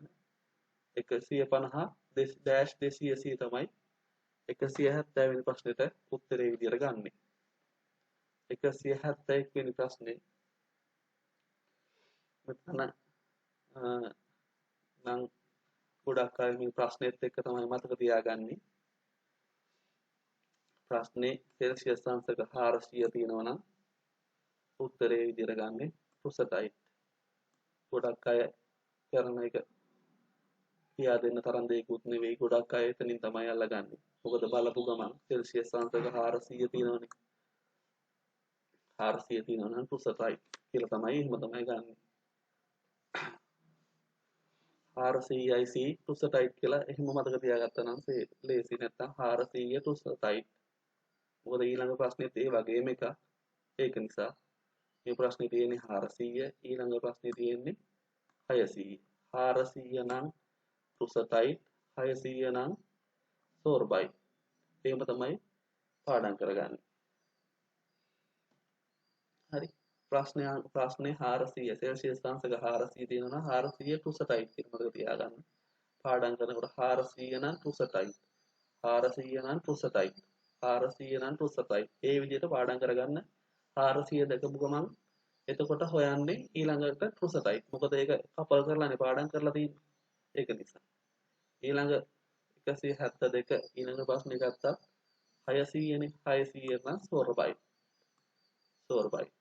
150 ඩෑෂ් 280 තමයි 170 වෙනි ප්‍රශ්නෙට උත්තරේ විදියට ගන්නෙ. 171 වෙනි ප්‍රශ්නේ මෙතන නම් ගොඩක් අය මේ ප්‍රශ්නෙත් එක්ක තමයි මතක තියාගන්නේ. ප්‍රශ්නේ සෙල්සියස් අංශක 400 තියෙනවා නම් උත්තරේ විදියට ගන්නෙ රුසටයිට්. ගොඩක් අය කරන එක කියා දෙන්න තරම් දෙයක්වත් නෙවෙයි. ගොඩක් අය එතනින් තමයි අල්ලගන්නේ. මොකද බලපු ගමන් සෙල්සියස් අංශක 400 තියෙනවනේ. 400 තියෙනවා නම් රුසටයිට් කියලා තමයි එහෙම තමයි ගන්නෙ. 400යි C රුසටයිට් කියලා එහෙම මතක තියාගත්තා නම් ලේසි. නැත්තම් 400 රුසටයිට්. මොකද ඊළඟ ප්‍රශ්නෙත් ඒ වගේම එකක්. ඒක නිසා මේ ප්‍රශ්නේ තියෙන්නේ 400 ඊළඟ ප්‍රශ්නේ තියෙන්නේ 600. 400 නම් රුසටයිට් 600 නම් සෝර්බයිට්. එහෙම තමයි පාඩම් කරගන්නේ. හරි. ප්‍රශ්නේ 400 සෙල්සියස් අංශක 400 තියෙනවා නම් 400 රුසටයිට් කියලා මතක තියාගන්න. පාඩම් කරනකොට 400 නම් රුසටයිට් 400 නම් රුසටයිට් 400 නම් රුසටයිට් ඒ විදිහට පාඩම් කරගන්න. 400 දැකපු ගමන් එතකොට හොයන්නේ ඊළඟට රුසටයිට්. මොකද ඒක කපල් කරලානේ පාඩම් කරලා තියෙන්නේ. ඒක නිසා. ඊළඟ 172 ඊළඟ ප්‍රශ්නේ ගත්තා 600 නේ. 600 නම් සෝර්බයිට්. සෝර්බයිට්.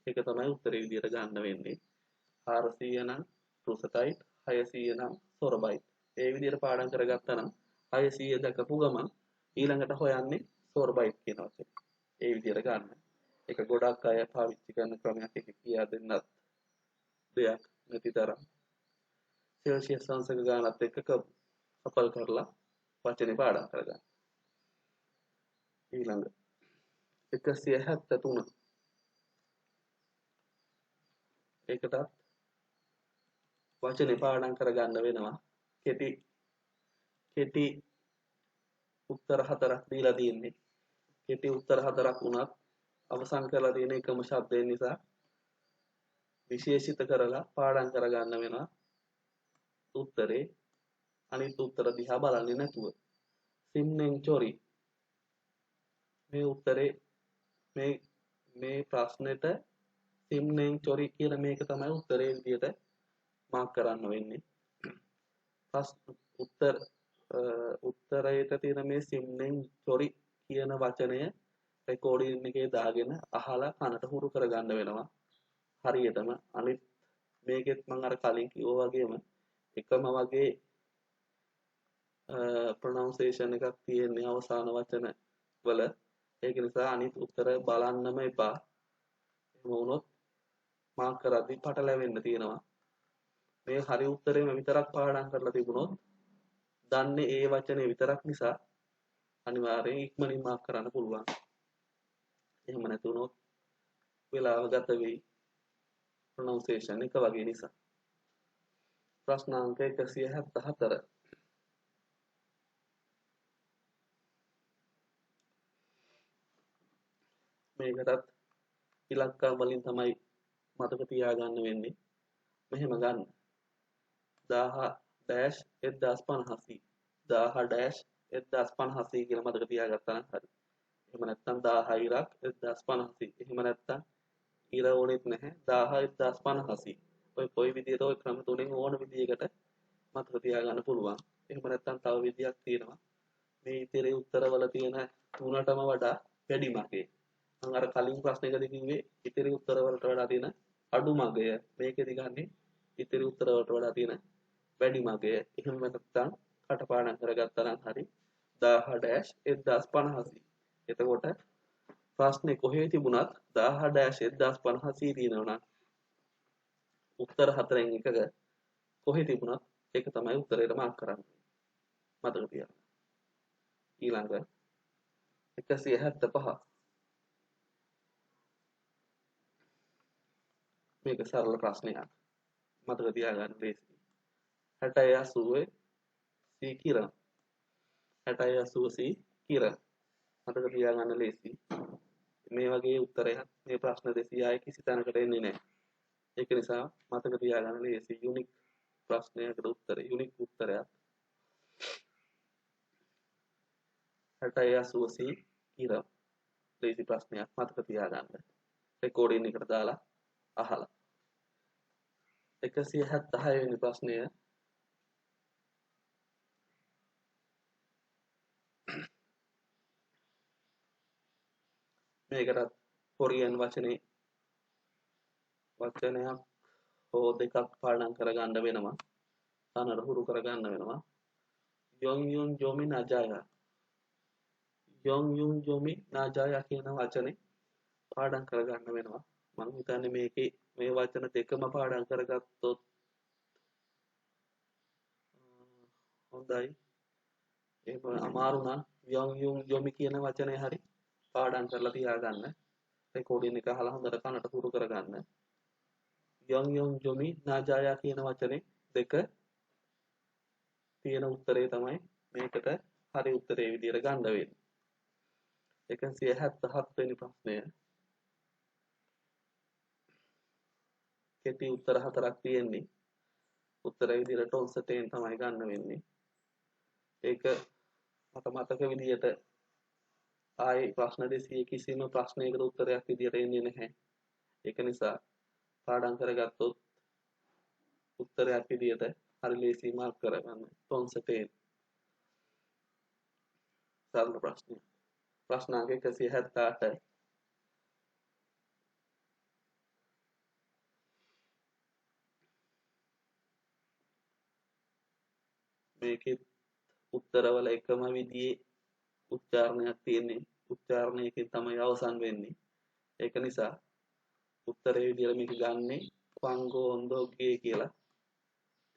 ඒක තමයි උත්තරේ විදියට ගන්න වෙන්නේ. 400 නම් රුසටයිට් 600 නම් සෝර්බයිට්. ඒ විදියට පාඩම් කරගත්තා නම් 600 දැකපු ගමන් ඊළඟට හොයන්නේ සෝර්බයිට් කියන වචනේ. ඒ විදියට ගන්න. ඒක ගොඩක් අය පාවිච්චි කරන ක්‍රමයක්. එක කියා දෙන්නත් දෙයක් නැති තරම්. සෙල්සියස් අංශක ගානත් එක්ක කපල් කරලා වචනේ පාඩම් කරගන්න. ඊළඟ 173 ඒකටත් වචනේ පාඩම් කරගන්න වෙනවා. කෙටි උත්තර 4ක් දීලා තියෙන්නේ. කෙටි උත්තර 4ක් වුණත් අවසන් කරලා තියෙන එකම ශබ්දයෙන් නිසා විශේෂිත කරලා පාඩම් කරගන්න වෙනවා. උත්තරේ අනිත් උත්තර දිහා බලන්නේ නැතුව. සිම්නෙන් චොරි මේ උත්තරේ මේ ප්‍රශ්නෙට සිම්නෙන් චොරි කියලා මේක තමයි උත්තරේ විදියට මාක් කරන්න වෙන්නේ. උත්තරයට තියෙන මේ සිම්නෙන් චොරි කියන වචනය රෙකෝඩින් එකේ දාගෙන අහලා කනට හුරු කරගන්න වෙනවා. හරියටම අනිත් මේකෙත් මම අර කලින් කිව්වා වගේම එකම වගේ ප්‍රොනවුන්සේෂන් එකක් තියෙන්නේ අවසාන වචන වල. ඒක නිසා අනිත් උත්තර බලන්නම එපා. එහෙම වුණොත් මාක් කරද්දි පටලැවෙන්න තියෙනවා. මේ හරි උත්තරේම විතරක් පාඩම් කරලා තිබුණොත් දන්නේ ඒ වචනේ විතරක් නිසා අනිවාර්යෙන් ඉක්මනින් මාක් කරන්න පුළුවන්. එහෙම නැති වුණොත් වෙලාව ගත වෙයි. ප්‍රොනවුන්සේෂන් එක වගේ නිසා. ප්‍රශ්න අංක 174. මේකටත් ඉලක්කම් වලින් තමයි මතක තියාගන්න වෙන්නේ. මෙහෙම ගන්න. 10-1500 10-1500 කියලා මතක තියාගත්තා නම් හරි. එහෙම නැත්නම් 10 ඉරක් 1500. එහෙම නැත්නම් ඉර ඕනෙත් නැහැ. 10-1500. ඔය කොයි විදියට ඔය ක්‍රම තුනෙන් ඕන විදියකට මතක තියාගන්න පුළුවන්. එහෙම නැත්නම් තව විදියක් තියෙනවා. මේ ඉතිරි උත්තරවල තියෙන තුනටම වඩා වැඩි මගේ. මම අර කලින් ප්‍රශ්නයකදී කිව්වේ ඉතිරි උත්තර වලට වඩා තියෙන අඩු මගය. මේකෙදි ගන්නේ ඉතිරි උත්තර වලට වඩා තියෙන වැඩි මගය. එහෙම නැත්නම් කටපාඩම් කරගත්තා නම් හරි 10-1500. එතකොට ප්‍රශ්නේ කොහේ තිබුණත් 10-1500 තියෙනවා නම් උත්තර හතරෙන් එකක කොහේ තිබුණත් ඒක තමයි උත්තරේට මාක් කරන්නේ. මතක තියාගන්න. ඊළඟ 175. මේක සරල ප්‍රශ්නයක්. මතක තියාගන්න ලේසි. 60-80 C කිරණ. 60-80 C කිරණ. මතක තියාගන්න ලේසි. මේ වගේ උත්තරයක් මේ ප්‍රශ්න 200 කිසි තැනකට එන්නේ නැහැ. ඒක නිසා මතක තියාගන්න ලේසි යුනික් ප්‍රශ්නයකට උත්තරය යුනික් උත්තරයක් 60 ඉරම් ලේසි ප්‍රශ්නයක් මතක තියාගන්න. රෙකෝඩින් එකට දාලා අහලා. 176 වෙනි ප්‍රශ්නය මේකටත් කොරියන් වචනයක් හෝ දෙකක් පාඩම් කරගන්න වෙනවා. කනට හුරු කරගන්න වෙනවා. යොන් යුන් ජොමි නජාය. යොන් යුන් ජොමි නජාය කියන වචනේ පාඩම් කරගන්න වෙනවා. මම හිතන්නේ මේකේ මේ වචන දෙකම පාඩම් කරගත්තොත් හොඳයි. ඒක අමාරු නම් යොන් යුන් ජොමි කියන වචනේ හරි පාඩම් කරලා තියාගන්න. රෙකෝඩින් එක අහලා හොඳට කනට හුරු කරගන්න. යොන් යොන් ජොමි නාජායා කියන වචනේ දෙක තියෙන උත්තරේ තමයි මේකට හරි උත්තරේ විදියට ගන්න වෙන්නේ. 177 වෙනි ප්‍රශ්නය. කෙටි උත්තර හතරක් තියෙන්නේ. උත්තරේ විදියට ටොන්සටේන් තමයි ගන්න වෙන්නේ. ඒක මට මතක විදියට ආයේ ප්‍රශ්න 200 කිසිම ප්‍රශ්නයකට උත්තරයක් විදියට එන්නේ නැහැ. ඒක නිසා පාඩම් කරගත්තොත් උත්තරයක් විදියට හරි ලේසි මාර්ක් කරගන්න. ටොන්සටේන් සරල ප්‍රශ්නය. ප්‍රශ්න අංක 178. මේකේ උත්තරවල එකම විදිහේ උච්චාරණයක් තියෙන්නේ. උච්චාරණයකින් තමයි අවසන් වෙන්නේ. ඒක නිසා උත්තරේ විදියට මේක ගන්නෙ ක්වංගෝ ඔන්දෝ ගේ කියලා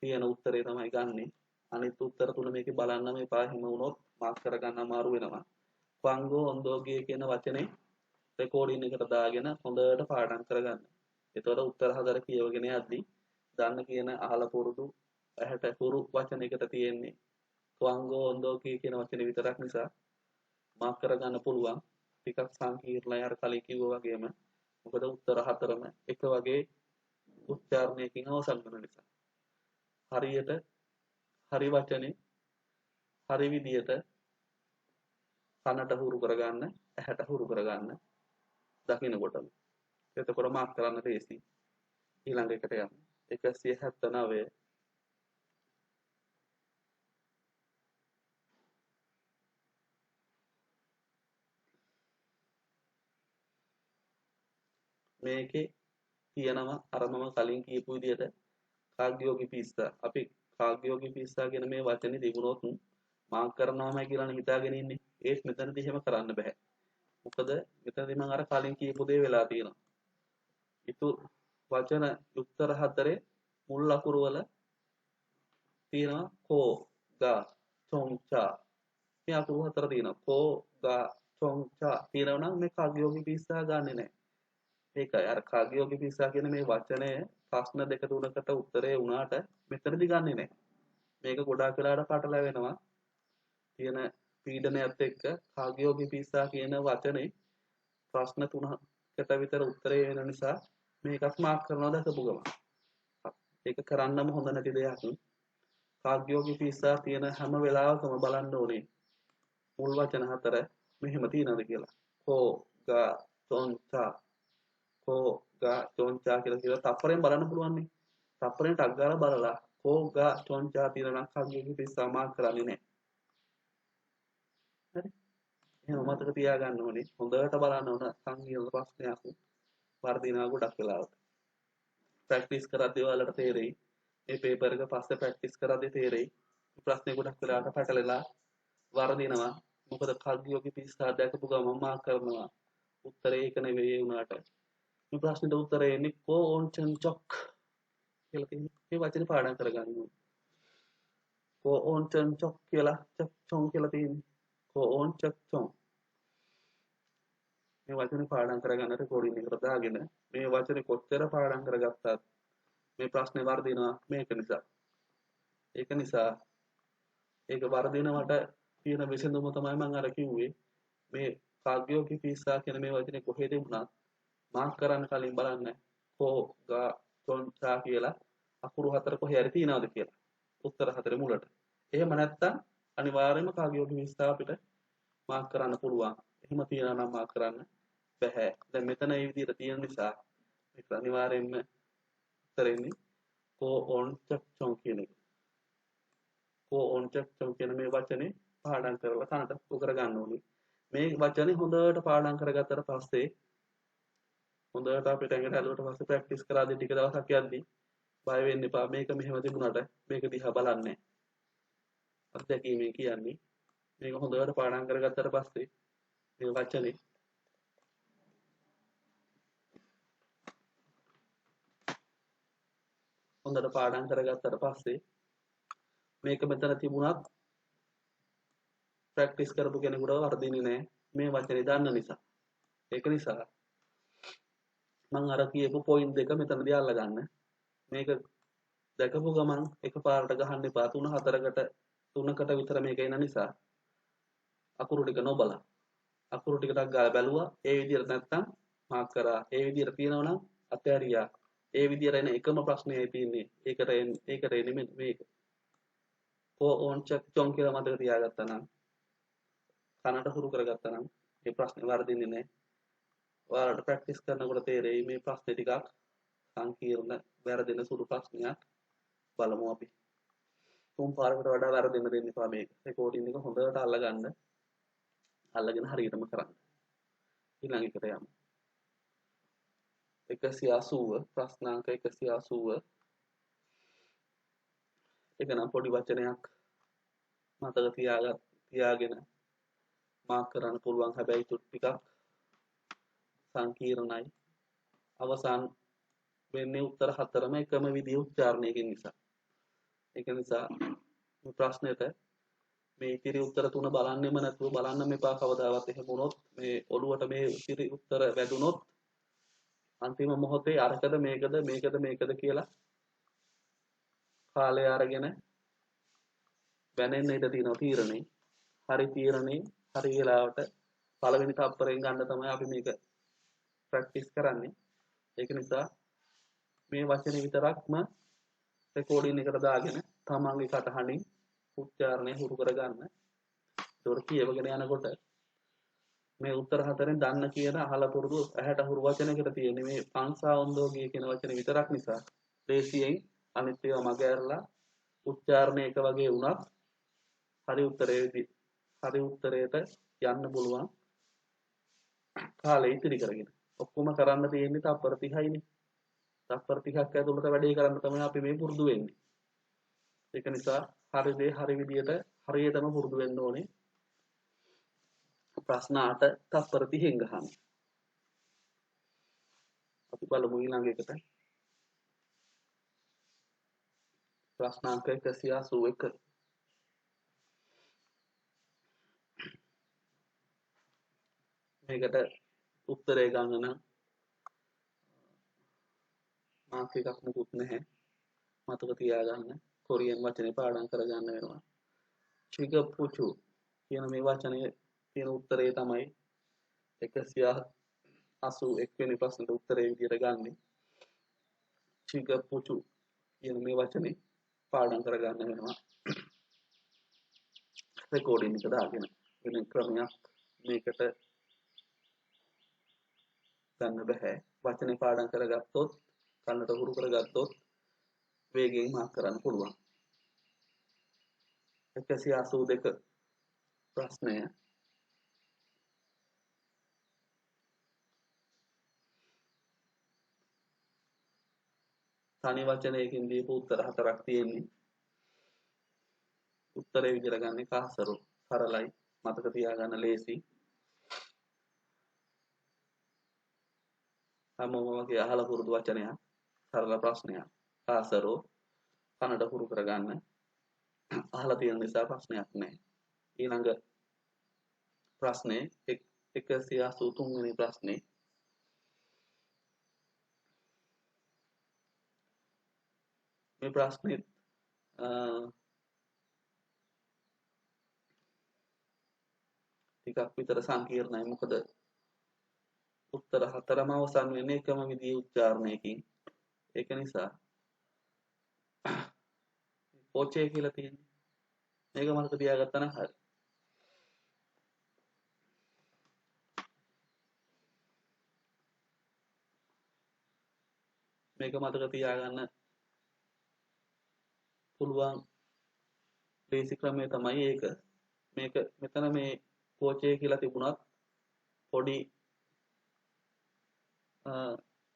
තියෙන උත්තරේ තමයි ගන්නෙ. අනිත් උත්තර තුන මේකේ බලන්න මේපා හිම වුණොත් මාක් කරගන්න අමාරු වෙනවා. ක්වංගෝ ඔන්දෝ ගේ කියන වචනේ රෙකෝඩින් එකට දාගෙන හොඳට පාඩම් කරගන්න. එතකොට උත්තර හතර කියවගෙන යද්දි දන්න කියන අහලා පුරුදු ඇහැට හුරු වචනයකට තියෙන්නේ ක්වංගෝ ඔන්දෝ ගේ කියන වචනේ විතරක් නිසා මාක් කරගන්න පුළුවන්. ටිකක් සංකීර්ණයි අර කලින් කිව්වා වගේම. මොකද උත්තර හතරම එක වගේ උච්චාරණයකින් අවසන් වෙන නිසා. හරියට හරි වචනේ හරි විදියට කනට හුරු කරගන්න, ඇහැට හුරු කරගන්න දකින්නකොටම. එතකොට මාක් කරන්න ලේසි. ඊළඟ එකට යමු. 179. මේකේ තියෙනවා අර මම කලින් කියපු විදිහට කාග්‍යෝගි පිස්සා. අපි කාග්‍යෝගි පිස්සා කියන මේ වචනේ තිබුණොත් මාක් කරනවාමයි කියලා හිතාගෙන ඉන්නේ. ඒත් මෙතනදී එහෙම කරන්න බෑ. මොකද මෙතනදී මම අර කලින් කියපු දේ වෙලා තියෙනවා. ඊතු වචන උත්තර හතරේ මුල් අකුරු වල තියෙනවා කෝ ගා චොං චා. මේ අකුරු හතර තියෙනවා. කෝ ගා චොං චා තියෙනවා නම් මේ කාග්‍යෝගි පිස්සා ගන්නෙ නෑ. ඒකයි අර කාග්‍යෝගි පිස්සා කියන මේ වචනය ප්‍රශ්න දෙක තුනකට උත්තරේ වුණාට මෙතනදී ගන්නෙ නෑ. මේක ගොඩාක් වෙලාවට පටලැවෙනවා. තියෙන පීඩනයත් එක්ක කාග්‍යෝගි පිස්සා කියන වචනේ ප්‍රශ්න 3කට විතර උත්තරේ වෙන නිසා මේකත් මාක් කරනවා දැකපු ගමන්. ඒක කරන්නම හොඳ නැති දෙයක්. කාග්‍යෝගි පිස්සා තියෙන හැම වෙලාවකම බලන්න ඕනේ මුල් වචන හතර මෙහෙම තියෙනවද කියලා. කෝ ගා චොන් චා කෝ ගා චොන් චා කියලා තප්පරෙන් බලන්න පුළුවන් නේ. තප්පරෙන් ටක් ගාලා බලලා කෝ ගා චොන් චා තියෙනවා කාග්‍යෝගි පිස්සා මාක් කරන්නේ නැහැ. හරි. එහෙනම් මතක තියාගන්න ඕනේ. හොඳට බලන්න ඕන සංකීර්ණ ප්‍රශ්නයක් වර්ධිනවා ගොඩක් වෙලාවට. ප්‍රැක්ටිස් කරද්දී ඔයාලට තේරෙයි. මේ පේපර් එක පස්සේ ප්‍රැක්ටිස් කරද්දී තේරෙයි. ප්‍රශ්නේ ගොඩක් වෙලාවට පැටලෙලා වර්ධිනවා. මොකද කාග්‍යෝගි පිස්සා දැකපු ගමන් මාක් කරනවා. උත්තරේ ඒක නෙවෙයි වුණාට. මේ ප්‍රශ්නෙට උත්තරේ එන්නේ කෝ ඔන් චන් චොක් කියලා තියෙනවා. මේ වචනේ පාඩම් කරගන්න ඕනේ. කෝ ඔන් චන් චොක් කියලා චොක් චොන් කියලා තියෙන්නේ. කෝ ඔන් චොක් චොන් මේ වචනේ පාඩම් කරගන්න රෙකෝඩින් එකට දාගෙන මේ වචනේ කොච්චර පාඩම් කරගත්තත් මේ ප්‍රශ්නේ වර්ධිනවා මේක නිසා. ඒක නිසා ඒක වර්ධිනවට තියෙන විසඳුම තමයි මම අර කිව්වේ මේ කාග්‍යෝගි පිස්සා කියන මේ වචනේ කොහෙද වුණත් මාක් කරන්න කලින් බලන්න කෝ ගා චොන් චා කියලා අකුරු හතර කොහේ හරි තියනවද කියලා. උත්තර හතරේ මුලට. එහෙම නැත්නම් අනිවාර්යයෙන්ම කාග්‍යෝගි පිස්සා අපිට මාක් කරන්න පුළුවන්. එහෙම තියනවා නම් මාක් කරන්න බැහැ. දැන් මෙතන මේ විදිහට තියෙන නිසා මේක අනිවාර්යයෙන්ම උත්තරෙන්නේ කෝ ඔන් චක් චොන් කියන එක. කෝ ඔන් චක් චොන් කියන මේ වචනේ පාඩම් කරලා තනට උකර ගන්න ඕනේ. මේ වචනේ හොඳට පාඩම් කරගත්තට පස්සේ හොඳට අපිට ඇඟට ඇලුවට පස්සේ ප්‍රැක්ටිස් කරාදී ටික දවසක් යද්දී බය වෙන්න එපා. මේක මෙහෙම තිබුණාට මේක දිහා බලන්නේ. අත්දැකීමෙන් කියන්නේ මේක හොඳට පාඩම් කරගත්තට පස්සේ මේ වචනේ හොඳට පාඩම් කරගත්තට පස්සේ මේක මෙතන තිබුණත් ප්‍රැක්ටිස් කරපු කෙනෙකුට වර්ධින්නේ නැහැ මේ වචනේ දන්න නිසා. ඒක නිසා මම අර කියපු පොයින්ට් දෙක මෙතනදී අල්ලගන්න. මේක දැකපු ගමන් එකපාරට ගහන්න එපා. 3-4කට විතර මේක එන නිසා අකුරු ටික නොබලා අකුරු ටිකක් ගාලා බැලුවා. ඒ විදිහට නැත්තම් මාක් කරා. ඒ විදිහට තියෙනවා නම් අතෑරියා. ඒ විදිහට එන එකම ප්‍රශ්නයයි තියෙන්නේ. ඒකට එන්නේ මේක. කෝ ඕන් චක් චොන් කියලා මතක තියාගත්තා නම් කනට හුරු කරගත්තා නම් මේ ප්‍රශ්නේ වර්ධින්නේ නැහැ. ඔයාලට ප්‍රැක්ටිස් කරනකොට තේරෙයි මේ ප්‍රශ්නේ ටිකක් සංකීර්ණ වැරදෙන සුළු ප්‍රශ්නයක්. බලමු අපි. තුන් පාරකට වඩා වැරදෙන්න දෙන්න එපා මේක. රෙකෝඩින් එක හොඳට අල්ලගන්න. අල්ලගෙන හරියටම කරන්න. ඊළඟ එකට යමු. 180 ප්‍රශ්නාංක 180 ඒක නම් පොඩි වචනයක් මතක තියාගෙන මාක් කරන්න පුළුවන්. හැබැයි ටිකක් සංකීර්ණයි. අවසාන වෙන්නේ උත්තර හතරම එකම විදිහේ උච්චාරණයකින් නිසා. ඒක නිසා මේ ප්‍රශ්නෙට මේ ඉතිරි උත්තර තුන බලන්නෙම නැතුව බලන්න මෙපා කවදාවත්. එහෙම වුණොත් මේ ඔළුවට මේ ඉතිරි උත්තර වැදුනොත් අන්තිම මොහොතේ අරකද මේකද කියලා කාලය අරගෙන වැනෙන්න ඉඩ තියෙනවා තීරණේ. හරි තීරණේ හරි වෙලාවට පළවෙනි තප්පරයෙන් ගන්න තමයි අපි මේක ප්‍රැක්ටිස් කරන්නේ. ඒක නිසා මේ වචනේ විතරක්ම රෙකෝඩින් එකට දාගෙන තමන්ගේ කටහඬින් උච්චාරණය හුරු කරගන්න. ඒකට කියවගෙන යනකොට මේ උත්තර හතරෙන් දන්න කියන අහලා පුරුදු ඇහැට හුරු වචනයකට තියෙන මේ පංසාවන්දෝගිය කියන වචනේ විතරක් නිසා දේශියෙන් අනිත් ඒවා මග ඇරලා උච්චාරණය එක වගේ වුණත් හරි උත්තරයට යන්න පුළුවන් කාලය ඉතිරි කරගෙන. ඔක්කොම කරන්න තියෙන්නේ තප්පර 30යිනේ. තප්පර 30ක් ඇතුළත වැඩේ කරන්න තමයි අපි මේ පුරුදු වෙන්නේ. ඒක නිසා හරි දේ හරි විදියට හරියටම පුරුදු වෙන්න ඕනේ. ප්‍රශ්න 8 තප්පර 30න් ගහන්න. අපි බලමු ඊළඟ එකට. ප්‍රශ්නාංක 181. මේකට උත්තරේ ගන්න නම් මාක් එකක් මුකුත් නැහැ. මතක තියාගන්න. කොරියන් වචනේ පාඩම් කරගන්න වෙනවා. චිගපුචු කියන මේ වචනේ තියෙන උත්තරේ තමයි 181 වෙනි ප්‍රශ්නෙට උත්තරේ විදියට ගන්නෙ. චිගපුචු කියන මේ වචනේ පාඩම් කරගන්න වෙනවා. රෙකෝඩින් එක දාගෙන වෙන ක්‍රමයක් මේකට ගන්න බෑ. වචනේ පාඩම් කරගත්තොත් කන්නට හුරු කරගත්තොත් වේගයෙන් මාක් කරන්න පුළුවන්. 182 ප්‍රශ්නය. තනි වචනයකින් දීපු උත්තර හතරක් තියෙන්නේ. උත්තරේ විදිහට ගන්න කාසරු සරලයි මතක තියාගන්න ලේසි. හැමෝම වගේ අහලා පුරුදු වචනයක් සරල ප්‍රශ්නයක්. කාසරු කනට හුරු කරගන්න. අහලා තියෙන නිසා ප්‍රශ්නයක් නැහැ. ඊළඟ ප්‍රශ්නේ 183 වෙනි ප්‍රශ්නේ. මේ ප්‍රශ්නේ ටිකක් විතර සංකීර්ණයි. මොකද උත්තර හතරම අවසන් වෙන්නේ එකම විදිහේ උච්චාරණයකින්. ඒක නිසා පෝචේ කියලා තියෙන්නේ. මේක මතක තියාගත්තා නම් හරි. මේක මතක තියාගන්න පුළුවන් බේසික් ක්‍රමය තමයි ඒක. මේක මෙතන මේ පෝචේ කියලා තිබුණත් පොඩි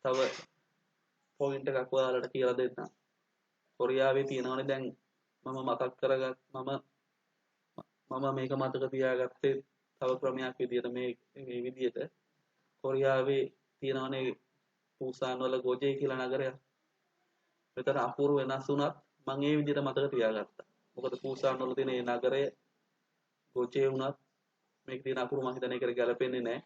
තව පොයින්ට් එකක් ඔයාලට කියලා දෙන්නම්. කොරියාවේ තියෙනවනේ දැන් මම මතක් කරගත් මම මේක මතක තියාගත්තේ තව ක්‍රමයක් විදියට මේ විදියට කොරියාවේ තියෙනවනේ පුසාන් වල ගෝජේ කියලා නගරයක්. මෙතන අපූර්ව වෙනස් වුණත් මම ඒ විදියට මතක තියාගත්තා. මොකද පුසාන් වල තියෙන ඒ නගරය ගෝජේ වුණත් මේක තියෙන අපූර්ව මම හිතන්නේ ඒකට ගැලපෙන්නේ නැහැ.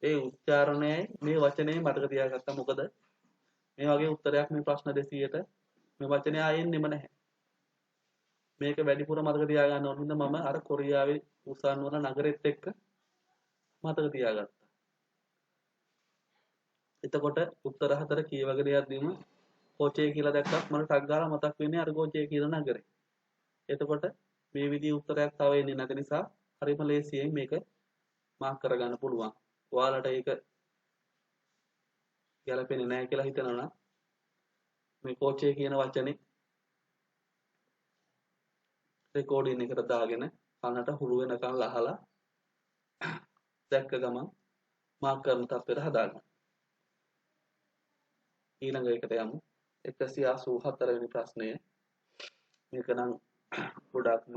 ඒ උච්චාරණයයි මේ වචනේ මතක තියාගත්තා. මොකද මේ වගේ උත්තරයක් මේ ප්‍රශ්න 200ට මේ වචනේ ආයෙන්නෙම නැහැ. මේක වැඩිපුර මතක තියාගන්න ඕන හින්දා මම අර කොරියාවේ පුසාන් වල නගරෙත් එක්ක මතක තියාගත්තා. එතකොට උත්තර 4 කියවගෙන යද්දිම කොචේ කියලා දැක්කත් මට ටක් ගාලා මතක් වෙන්නේ අර කොචේ කියන නගරේ. එතකොට මේ විදිහේ උත්තරයක් තව එන්නේ නැති නිසා හරිම ලේසියෙන් මේක මාක් කරගන්න පුළුවන්. ඔයාලට ඒක ගැලපෙන්නේ නැහැ කියලා හිතනවා නම් මේ කොචේ කියන වචනේ රෙකෝඩින් එකට දාගෙන කනට හුරු වෙනකන් අහලා දැක්ක ගමන් මාක් කරන තත්ත්වයට හදාගන්න. ඊළඟ එකට යමු. 184 වෙනි ප්‍රශ්නය. මේක නම් ගොඩක්ම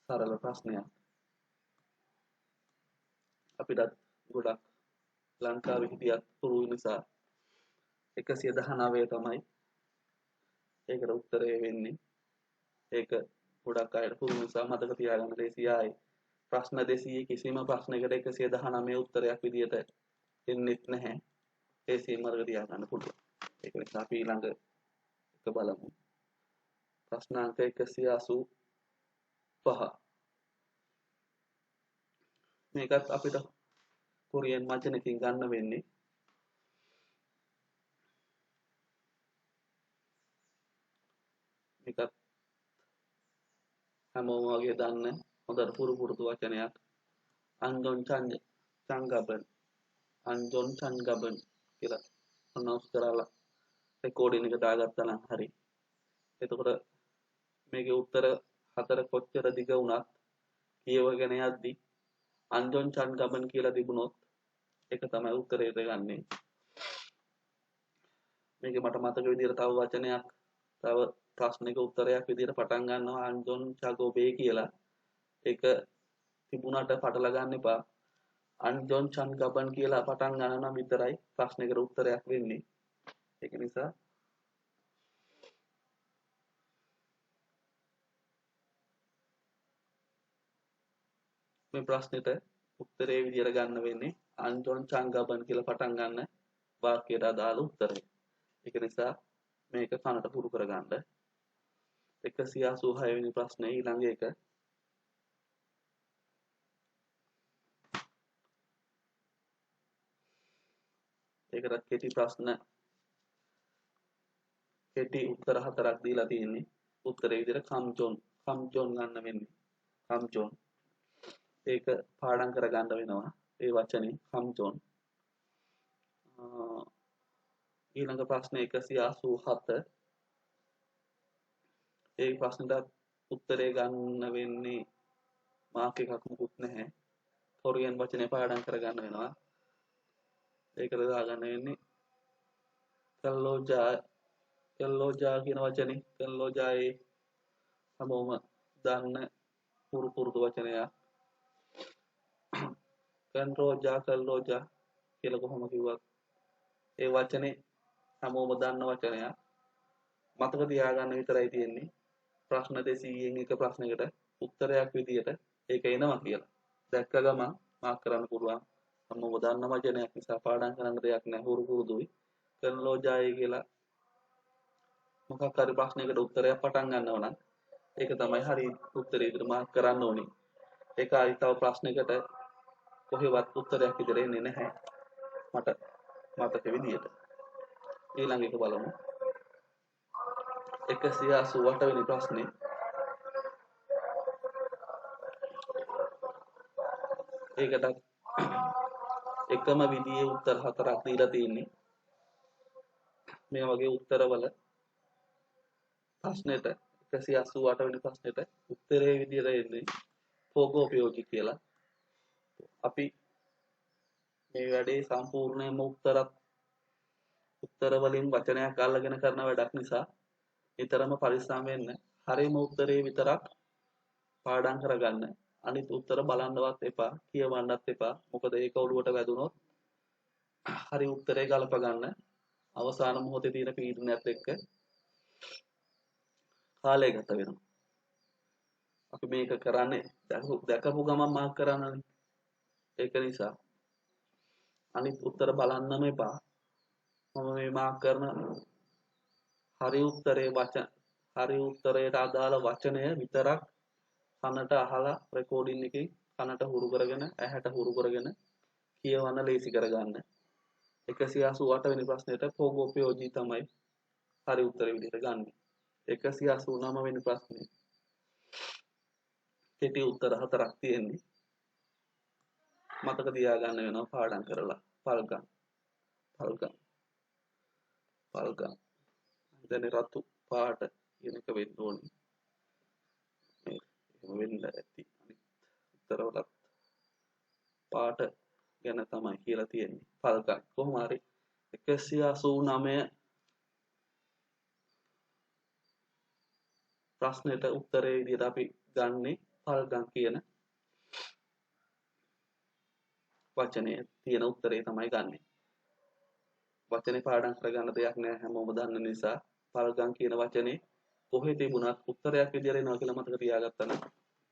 සරල ප්‍රශ්නයක්. අපිටත් ගොඩක් ලංකාවේ හිටියත් පුරුදු නිසා 119 තමයි ඒකට උත්තරය වෙන්නේ. ඒක ගොඩක් අයට පුරුදු නිසා මතක තියාගන්න ලේසියි. ආයි ප්‍රශ්න 200 කිසිම ප්‍රශ්නයකට 119 උත්තරයක් විදියට එන්නේත් නැහැ. ඒ සියම මතක තියාගන්න පුළුවන්. ඒක නිසා අපි ඊළඟ එක බලමු. ප්‍රශ්න අංක 185. මේකත් අපිට කොරියන් වචනකින් ගන්න වෙන්නේ. මේකත් හැමෝම වගේ දන්න හොඳට පුරුදු වචනයක්. අන්ජොන් චංගබන් කියලා ප්‍රොනවුන්ස් කරලා රෙකෝඩින් එක දාගත්තා නම් හරි. එතකොට මේකේ උත්තර 4 කොච්චර දිග වුණත් කියවගෙන යද්දි අන්ජොන් චංගබන් කියලා තිබුණොත් ඒක තමයි උත්තරයට ගන්නෙ. මේකේ මට මතක විදිහට තව වචනයක් තව ප්‍රශ්නයක උත්තරයක් විදිහට පටන් ගන්නවා අන්ජොන් චගෝබේ කියලා. ඒක තිබුණාට පටල ගන්න එපා. අන්ජොන් චංගබන් කියලා පටන් ගන්න නම් විතරයි ප්‍රශ්නයකට උත්තරයක් වෙන්නේ. ඒක නිසා මේ ප්‍රශ්නෙට උත්තරේ විදිහට ගන්න වෙන්නේ අන්ජොන් චංගබන් කියලා පටන් ගන්න වාක්‍යයට අදාළ උත්තරය. ඒක නිසා මේක කනට පුරු කරගන්න. 186 වෙනි ප්‍රශ්නේ ඊළඟ එක. ඒකට කෙටි ප්‍රශ්න කෙටි උත්තර 4ක් දීලා තියෙන්නේ. උත්තරේ විදිහට කම්ජොන් ගන්න වෙන්නේ. කම්ජොන්. ඒක පාඩම් කරගන්න වෙනවා. ඒ වචනේ කම්ජොන්. ඊළඟ ප්‍රශ්නේ 187. ඒ ප්‍රශ්නට උත්තරේ ගන්න වෙන්නේ මාක් එකක් මුකුත් නැහැ. කොරියන් වචනේ පාඩම් කරගන්න වෙනවා. ඒකට දාගන්න වෙන්නේ කල්ලෝජා කියන වචනේ. කල්ලෝජායේ හැමෝම දන්න පුරුදු වචනයක්. කල්ලෝජා කියලා කොහොම කිව්වත් ඒ වචනේ හැමෝම දන්න වචනයක්. මතක තියාගන්න විතරයි තියෙන්නේ. ප්‍රශ්න 200න් එක ප්‍රශ්නයකට උත්තරයක් විදියට ඒක එනවා කියලා. දැක්ක ගමන් මාක් කරන්න පුළුවන්. හැමෝම දන්න වචනයක් නිසා පාඩම් කරන්න දෙයක් නැහැ. පුරුදුයි. කල්ලෝජායේ කියලා මොකක් හරි ප්‍රශ්නයකට උත්තරයක් පටන් ගන්නවා නම් ඒක තමයි හරි උත්තරේ විදිහට මාක් කරන්න ඕනේ. ඒක ආයි තව ප්‍රශ්නයකට කොහෙවත් උත්තරයක් ඉදිරියේ එන්නේ නැහැ. මට මතක විදියට. ඊළඟ එක බලමු. 188 වෙනි ප්‍රශ්නේ. ඒකට එකම විදිහේ උත්තර හතරක් දීලා තියෙන්නේ. මේ වගේ උත්තරවල ප්‍රශ්නෙට 188 වෙනි ප්‍රශ්නෙට උත්තරේ විදිහට එන්නේ භෝගෝපයෝගී කියලා. අපි මේ වැඩේ සම්පූර්ණයෙන්ම උත්තර වලින් වචනයක් අල්ලගෙන කරන වැඩක් නිසා නිතරම පරිස්සම් වෙන්න. හරිම උත්තරේ විතරක් පාඩම් කරගන්න. අනිත් උත්තර බලන්නවත් එපා, කියවන්නත් එපා. මොකද ඒක ඔළුවට වැදුනොත් හරි උත්තරේ ගලප ගන්න අවසාන මොහොතේ තියෙන පීඩනයත් එක්ක කාලය ගත වෙනවා. අපි මේක කරන්නේ දැකපු ගමන් මාක් කරන්නනේ. ඒක නිසා අනිත් උත්තර බලන්නම එපා. මම මේ මාක් කරන හරි උත්තරයට අදාළ වචනය විතරක් කනට අහලා රෙකෝඩින් එකේ කනට හුරු කරගෙන ඇහැට හුරු කරගෙන කියවන්න ලේසි කරගන්න. 188 වෙනි ප්‍රශ්නෙට භෝගෝපයෝගී තමයි හරි උත්තරේ විදිහට ගන්න. 189 වෙනි ප්‍රශ්නේ කෙටි උත්තර හතරක් තියෙන්නේ. මතක තියාගන්න වෙනවා පාඩම් කරලා. පල්ගම්. දැන් රතු පාට කියන එක වෙන්න ඕනේ. එහෙම වෙන්න ඇති. අනිත් උත්තරවලත් පාට ගැන තමයි කියලා තියෙන්නේ. පල්ගම්. කොහොම හරි 189 ප්‍රශ්නෙට උත්තරේ විදිහට අපි ගන්නේ පල්ගම් කියන වචනය තියෙන උත්තරේ තමයි ගන්නෙ. වචනේ පාඩම් කරගන්න දෙයක් නෑ හැමෝම දන්න නිසා පල්ගම් කියන වචනේ කොහෙ තිබුණත් උත්තරයක් විදිහට එනවා කියලා මතක තියාගත්තා නම්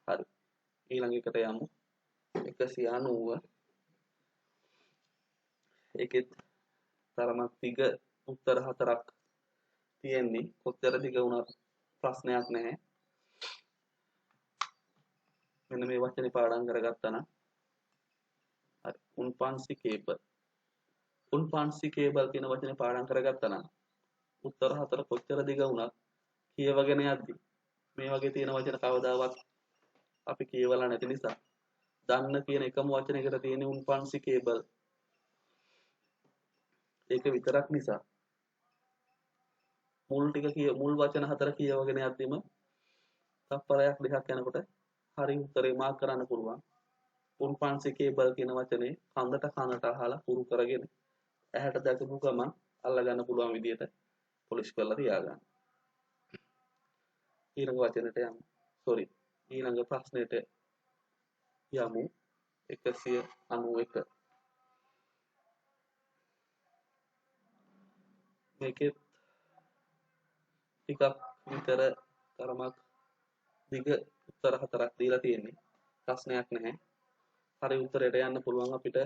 හරි. ඊළඟ එකට යමු. 190 ඒකෙත් තරමක් දිග උත්තර හතරක් තියෙන්නේ. කොච්චර දිග වුණත් ප්‍රශ්නයක් නැහැ. මෙන්න මේ වචනේ පාඩම් කරගත්තා නම් හරි. උන්පාන්සි කේබල් කියන වචනේ පාඩම් කරගත්තා නම් උත්තර හතර කොච්චර දිග වුණත් කියවගෙන යද්දි මේ වගේ තියෙන වචන කවදාවත් අපි කියවලා නැති නිසා දන්න කියන එකම වචනයකට තියෙන උන්පාන්සි කේබල් ඒක විතරක් නිසා මුල් වචන හතර කියවගෙන යද්දිම තප්පරයක් දෙකක් යනකොට හරි උත්තරේ මාක් කරන්න පුළුවන්. උන්පාන්සි කේබල් කියන වචනේ කනට අහලා පුරු කරගෙන ඇහැට දැකපු ගමන් අල්ලගන්න පුළුවන් විදියට පොලිෂ් කරලා තියාගන්න. ඊළඟ වචනෙට යමු. ඊළඟ ප්‍රශ්නෙට යමු. 191. මේකෙත් ටිකක් විතර තරමක් දිග උත්තර හතරක් දීලා තියෙන්නේ. ප්‍රශ්නයක් නැහැ. හරි උත්තරයට යන්න පුළුවන් අපිට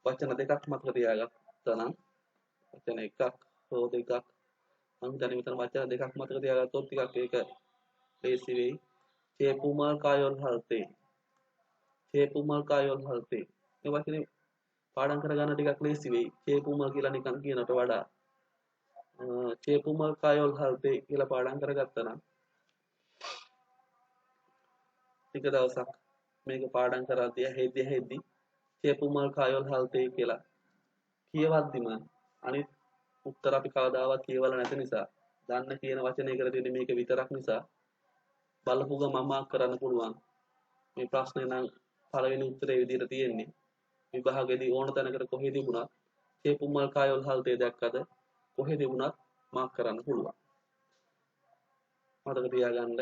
වචන දෙකක් මතක තියාගත්තා නම් වචන එකක් හෝ දෙකක් මම හිතන්නේ මෙතන වචන දෙකක් මතක තියාගත්තොත් ටිකක් ඒක ලේසි වෙයි. චේපුමල් කායොල් හල්තේ. මේ වචනේ පාඩම් කරගන්න ටිකක් ලේසි වෙයි. චේපුමල් කියලා නිකන් කියනට වඩා චේපුමල් කායොල් හල්තේ කියලා පාඩම් කරගත්තා නම් ටික දවසක් මේක පාඩම් කරද්දී හෙද්දි චේපුමල් කායොල් හල්තේ කියලා කියවද්දිම අනිත් උත්තර අපි කවදාවත් කියවලා නැති නිසා දන්න කියන වචනේ කර තියෙන්නේ මේක විතරක් නිසා බලපු ගමන් මාක් කරන්න පුළුවන්. මේ ප්‍රශ්නේ නම් පළවෙනි උත්තරේ විදිහට තියෙන්නේ. විභාගෙදී ඕන තැනකට කොහෙ තිබුණත් චේපුමල් කායොල් හල්තේ දැක්කද කොහෙ තිබුණත් මාක් කරන්න පුළුවන්. මතක තියාගන්න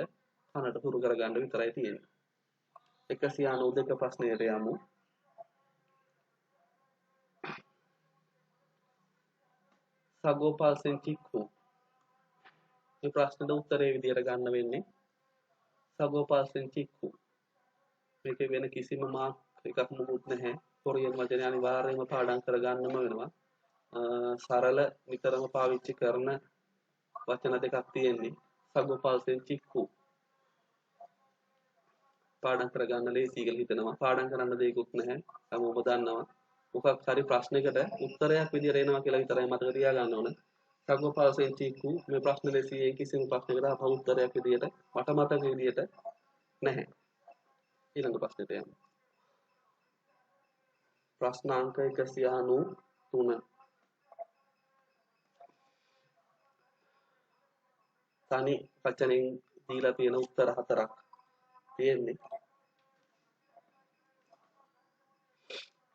කනට හුරු කරගන්න විතරයි තියෙන්නේ. 192 ප්‍රශ්නයට යමු. සගෝපාල්සෙන් චික්කු. මේ ප්‍රශ්නෙට උත්තරේ විදියට ගන්න වෙන්නේ සගෝපාල්සෙන් චික්කු. මේකේ වෙන කිසිම මාක් එකක් මොකුත් නැහැ. කොරියන් වචනේ අනිවාර්යයෙන්ම පාඩම් කරගන්නම වෙනවා. සරල නිතරම පාවිච්චි කරන වචන දෙකක් තියෙන්නේ. සගෝපාල්සෙන් චික්කු. පාඩම් කරගන්න ලේසි කියලා හිතනවා. පාඩම් කරන්න දෙයක්වත් නැහැ. හැමෝම දන්නවා. මොකක් හරි ප්‍රශ්නයකට උත්තරයක් විදියට එනවා කියලා විතරයි මතක තියාගන්න ඕන. සග්ගෝපාසයෙන් චීකු මේ ප්‍රශ්න දෙසියේ කිසිම ප්‍රශ්නයකට අපහ උත්තරයක් විදියට මට මතක විදියට නැහැ. ඊළඟ ප්‍රශ්නෙට යමු. ප්‍රශ්න අංක 193. තනි වචනෙන් දීලා තියෙන උත්තර හතරක් තියෙන්නේ.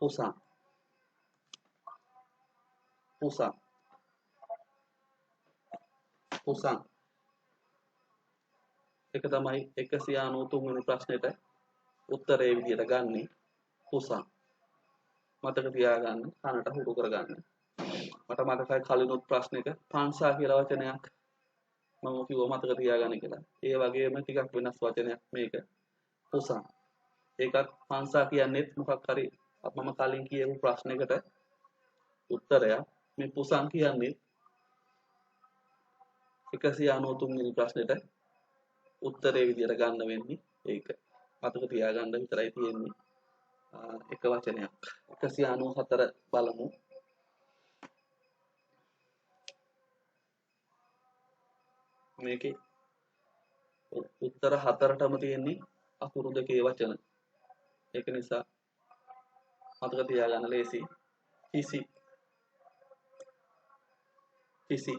පුසන් පුසන් පුසන් එක තමයි 193 වෙනි ප්‍රශ්නෙට උත්තරේ විදියට ගන්නේ පුසන්. මතක තියාගන්න කනට හුරු කරගන්න. මට මතකයි කලිනුත් ප්‍රශ්නෙක පන්සා කියලා වචනයක් මම කිව්වා මතක තියාගන්න කියලා. ඒ වගේම ටිකක් වෙනස් වචනයක් මේක පුසන්. ඒකත් පන්සා කියන්නේත් මොකක් හරි මම කලින් කියපු ප්‍රශ්නයකට උත්තරයක්. මේ පුසන් කියන්නේ 193 වෙනි ප්‍රශ්නෙට උත්තරේ විදියට ගන්න වෙන්නේ ඒක. මතක තියාගන්න විතරයි තියෙන්නේ. එක වචනයක් 194 බලමු. මේකේ උත්තර හතරටම තියෙන්නේ අකුරු දෙකේ වචන. ඒක නිසා මතක තියාගන්න ලේසි. කිසි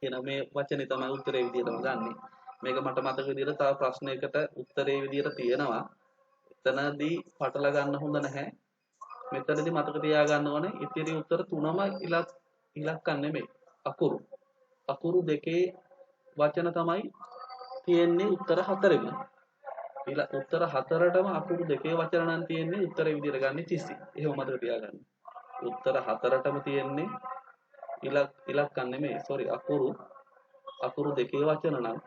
කියන මේ වචනේ තමයි උත්තරේ විදියටම ගන්නෙ. මේක මට මතක විදියට තව ප්‍රශ්නයකට උත්තරේ විදියට තියෙනවා. එතනදී පටල ගන්න හොඳ නැහැ. මෙතනදී මතක තියාගන්න ඕනේ ඉතිරි උත්තර තුනම ඉලක්කම් නෙමෙයි. අකුරු දෙකේ වචන තමයි තියෙන්නේ උත්තර හතරෙම. උත්තර හතරටම අකුරු දෙකේ වචන නම් තියෙන්නේ උත්තරේ විදියට ගන්න කිසි. එහෙම මතක තියාගන්න. උත්තර හතරටම තියෙන්නේ ඉලක්කම් නෙමෙයි sorry අකුරු දෙකේ වචන නම්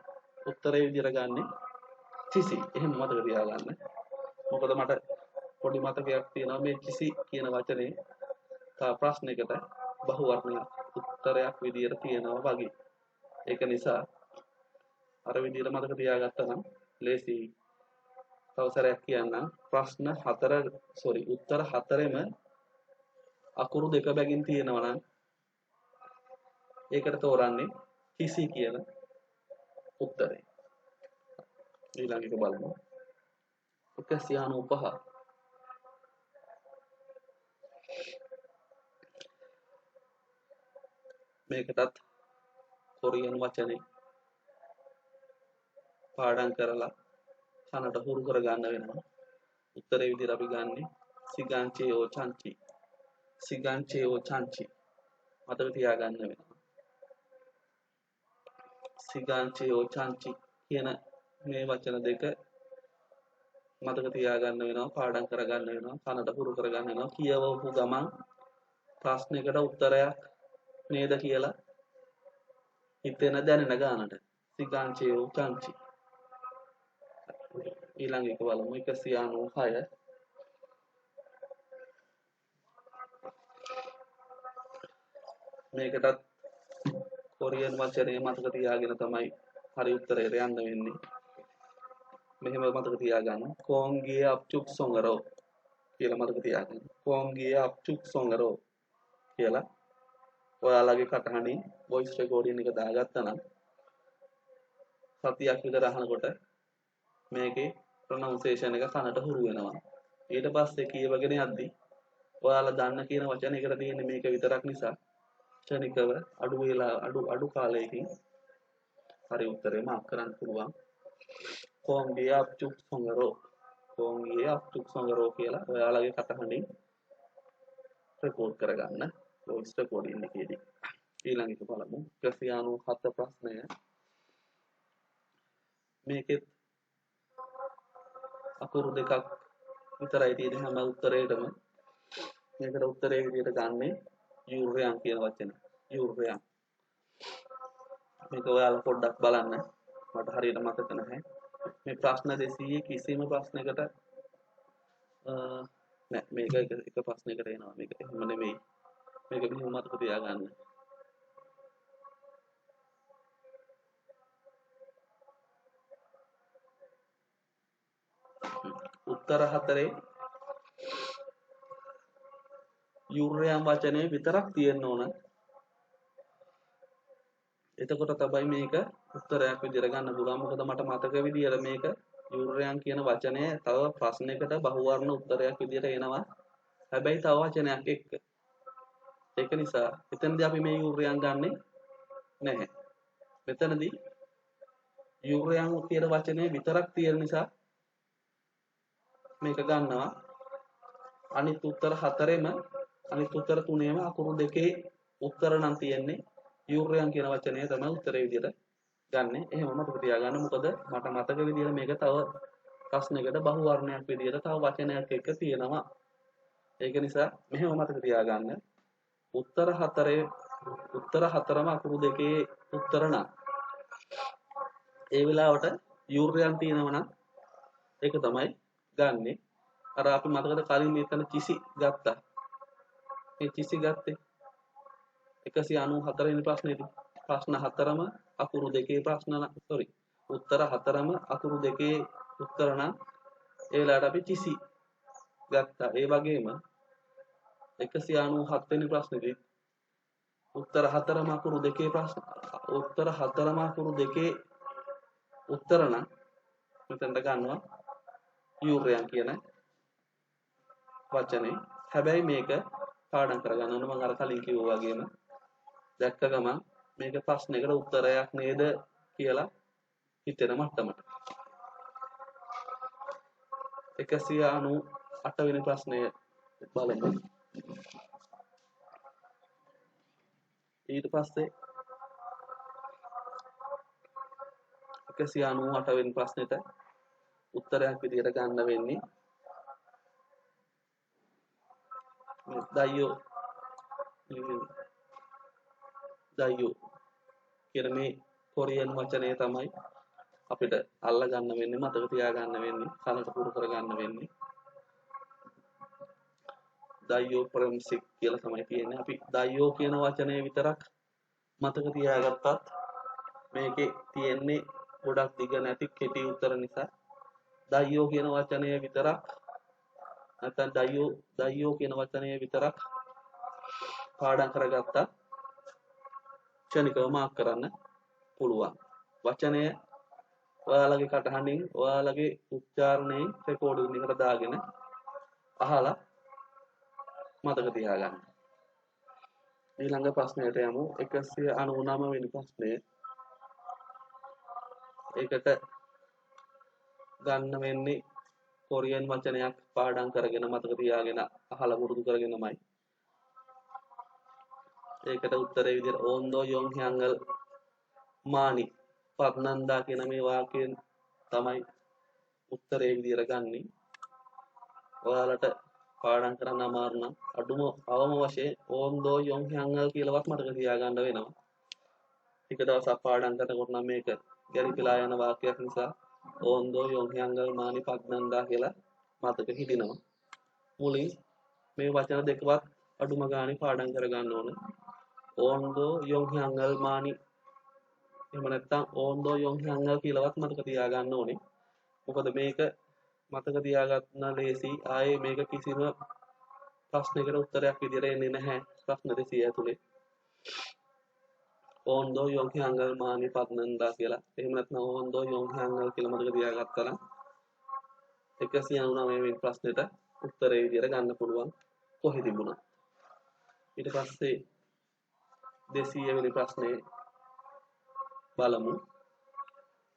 උත්තරේ විදියට ගන්න කිසි. එහෙම මතක තියාගන්න. මොකද මට පොඩි මතකයක් තියෙනවා මේ කිසි කියන වචනේ තා ප්‍රශ්නයකට බහුවර්ණයක් උත්තරයක් විදියට තියෙනවා වගේ. ඒක නිසා අර විදියට මතක තියාගත්තා නම් ලේසි. තව සැරයක් කියන්නම්. ප්‍රශ්න හතර උත්තර හතරෙම අකුරු දෙක බැගින් තියෙනවා නම් ඒකට තෝරන්නේ කිසි කියන උත්තරේ. ඊළඟ එක බලමු. 195. මේකටත් කොරියන් වචනේ පාඩම් කරලා කනට හුරු කර ගන්න වෙනවා. උත්තරේ විදිහට අපි ගන්නෙ සිගාන්චේෝ චාන්චි. මතක තියාගන්න වෙනවා. සිගාන්චේෝ චාන්චි කියන මේ වචන දෙක මතක තියාගන්න වෙනවා. පාඩම් කරගන්න වෙනවා. කනට හුරු කරගන්න වෙනවා. කියවපු ගමන් ප්‍රශ්නයකට උත්තරයක් නේද කියලා හිතෙන දැනෙන ගානට සිගාන්චේෝ චාන්චි. ඊළඟ එක බලමු 196. මේකටත් කොරියන් වචනේ මතක තියාගෙන තමයි හරි උත්තරයට යන්න වෙන්නේ. මෙහෙම මතක තියාගන්න. කොන්ගේ අප්චුක් සොංගරෝ කියලා මතක තියාගන්න. කොන්ගේ අප්චුක් සොංගරෝ කියලා ඔයාලගේ කටහඬින් voice recording එක දාගත්තා නම් සතියක් විතර අහනකොට මේකේ pronunciation එක කනට හුරු වෙනවා. ඊට පස්සේ කියවගෙන යද්දී ඔයාලා දන්න කියන වචනයකට තියෙන්නේ මේක විතරක් නිසා ක්ෂණිකව අඩු කාලයකින් හරි උත්තරේ මාක් කරන්න පුළුවන්. කොන්ගේ අප්චුක් සොංගරෝ කියලා ඔයාලගේ කටහඬින් රෙකෝඩ් කරගන්න voice recording එකේදී. ඊළඟ එක බලමු 197 ප්‍රශ්නය. මේකෙත් අකුරු දෙකක් විතරයි තියෙන්නේ හැම උත්තරේටම. මේකට උත්තරේ විදිහට ගන්නේ යූරයන් කියන වචනේ. යූරයන්. මේක ඔයාලා පොඩ්ඩක් බලන්න. මට හරියට මතක නැහැ. මේ ප්‍රශ්න 200 කිසිම ප්‍රශ්නයකට නෑ මේක එක ප්‍රශ්නයකට එනවා. මේක එහෙම නෙමෙයි. මේක මෙහෙම මතක තියාගන්න. උත්තර 4 යුර්යම් වචනේ විතරක් තියෙන්න ඕන. එතකොට තමයි මේක උත්තරයක් විදිහට ගන්න පුළුවන්. මොකද මට මතක විදිහට මේක යුර්යම් කියන වචනය තව ප්‍රශ්නයකට බහුවර්ණ උත්තරයක් විදිහට එනවා. හැබැයි තව වචනයක් එක්ක. ඒක නිසා එතනදී අපි මේ යුර්යම් ගන්නෙ නැහැ. මෙතනදී යුර්යම් කියන වචනේ විතරක් තියෙන නිසා මේක ගන්නවා. අනිත් උත්තර 4ෙම අනිත් උත්තර 3ෙම අකුරු දෙකේ උත්තර නම් තියෙන්නේ යුර්යම් කියන වචනය තමයි උත්තරේ විදිහට ගන්නෙ. එහෙම මතක තියාගන්න. මොකද මට මතක විදිහට මේක තව ප්‍රශ්නයකට බහුවර්ණයක් විදිහට තව වචනයක් එක්ක තියෙනවා. ඒක නිසා මෙහෙම මතක තියාගන්න. උත්තර 4ම අකුරු දෙකේ උත්තර නම් ඒ වෙලාවට යුර්යම් තියෙනවා නම් ඒක තමයි ගන්නෙ. අර අපි මතකද කලින් මෙතන කිසි ගත්තා. මේ කිසි ගත්තේ 194 වෙනි ප්‍රශ්නේදී. ප්‍රශ්න 4ම අකුරු දෙකේ උත්තර 4ම අකුරු දෙකේ උත්තර නම් ඒ වෙලාවට අපි කිසි ගත්තා. ඒ වගේම 197 වෙනි ප්‍රශ්නේදී උත්තර 4ම අකුරු දෙකේ උත්තර නම් මෙතනට ගන්නවා යුර්යම් කියන වචනේ. හැබැයි මේක පාඩම් කරගන්න ඕන. මම අර කලින් කිව්වා වගේම දැක්ක ගමන් මේක ප්‍රශ්නයකට උත්තරයක් නේද කියලා හිතෙන මට්ටමට. 198 වෙනි ප්‍රශ්නය බලමු. ඊට පස්සේ 198 වෙනි ප්‍රශ්නෙට උත්තරයක් විදිහට ගන්න වෙන්නේ දයෝ කියන මේ කොරියන් වචනය තමයි අපිට අල්ල ගන්න වෙන්නේ, මතක තියා ගන්න වෙන්නේ, කනට පුරු කර ගන්න වෙන්නේ. දයෝ ප්‍රම්සික් කියලා තමයි කියන්නේ. අපි දයෝ කියන වචනය විතරක් මතක තියාගත්තත් මේකේ තියෙන්නේ ගොඩක් දිග නැති කෙටි උත්තර නිසා දයෝ කියන වචනය විතරක් නැත්නම් දයෝ කියන වචනය විතරක් පාඩම් කරගත්තා ක්ෂණිකව මාක් කරන්න පුළුවන්. වචනය ඔයාලගේ කටහඬින් ඔයාලගේ උච්චාරණයෙන් රෙකෝඩින් එකට දාගෙන අහලා මතක තියාගන්න. ඊළඟ ප්‍රශ්නයට යමු. 199 වෙනි ප්‍රශ්නය. ඒකට ගන්න වෙන්නේ කොරියන් වචනයක් පාඩම් කරගෙන මතක තියාගෙන අහලා පුරුදු කරගෙනමයි. ඒකට උත්තරේ විදිහට ඕන්දෝ යොන් හ්‍යංගල් මානි පත්නන්දා කියන මේ වාක්‍යයෙන් තමයි උත්තරේ විදිහට ගන්නෙ. ඔයාලට පාඩම් කරන්න අමාරු නම් අවම වශයෙන් ඕන්දෝ යොන් හ්‍යංගල් කියලාවත් මතක තියාගන්න වෙනවා. ටික දවසක් පාඩම් කරනකොට නම් මේක ගැලිපලා යන වාක්‍යයක් නිසා ඕන්දෝ යොන් හ්‍යංගල් මානි පත්නන්දා කියලා මතක හිටිනවා. මුලින් මේ වචන දෙකවත් අඩුම ගානේ පාඩම් කරගන්න ඕන. ඕන්දෝ යොන් හ්‍යංගල් මානි එහෙම නැත්නම් ඕන්දෝ යොන් හ්‍යංගල් කියලාවත් මතක තියාගන්න ඕනේ. මොකද මේක මතක තියාගන්න ලේසි. ආයේ මේක කිසිම ප්‍රශ්නයකට උත්තරයක් විදිහට එන්නේ නැහැ ප්‍රශ්න 200 ඇතුලේ. ඕන්දෝ යොන් හ්‍යංගල් මානි පත්නන්දා කියලා. එහෙම නැත්නම් ඕන්දෝ යොන් හ්‍යංගල් කියලා මතක තියාගත්තා නම් 199 වෙනි ප්‍රශ්නෙට උත්තරේ විදිහට ගන්න පුළුවන් කොහෙ තිබුණා. ඊට පස්සේ 200 වෙනි ප්‍රශ්නේ බලමු.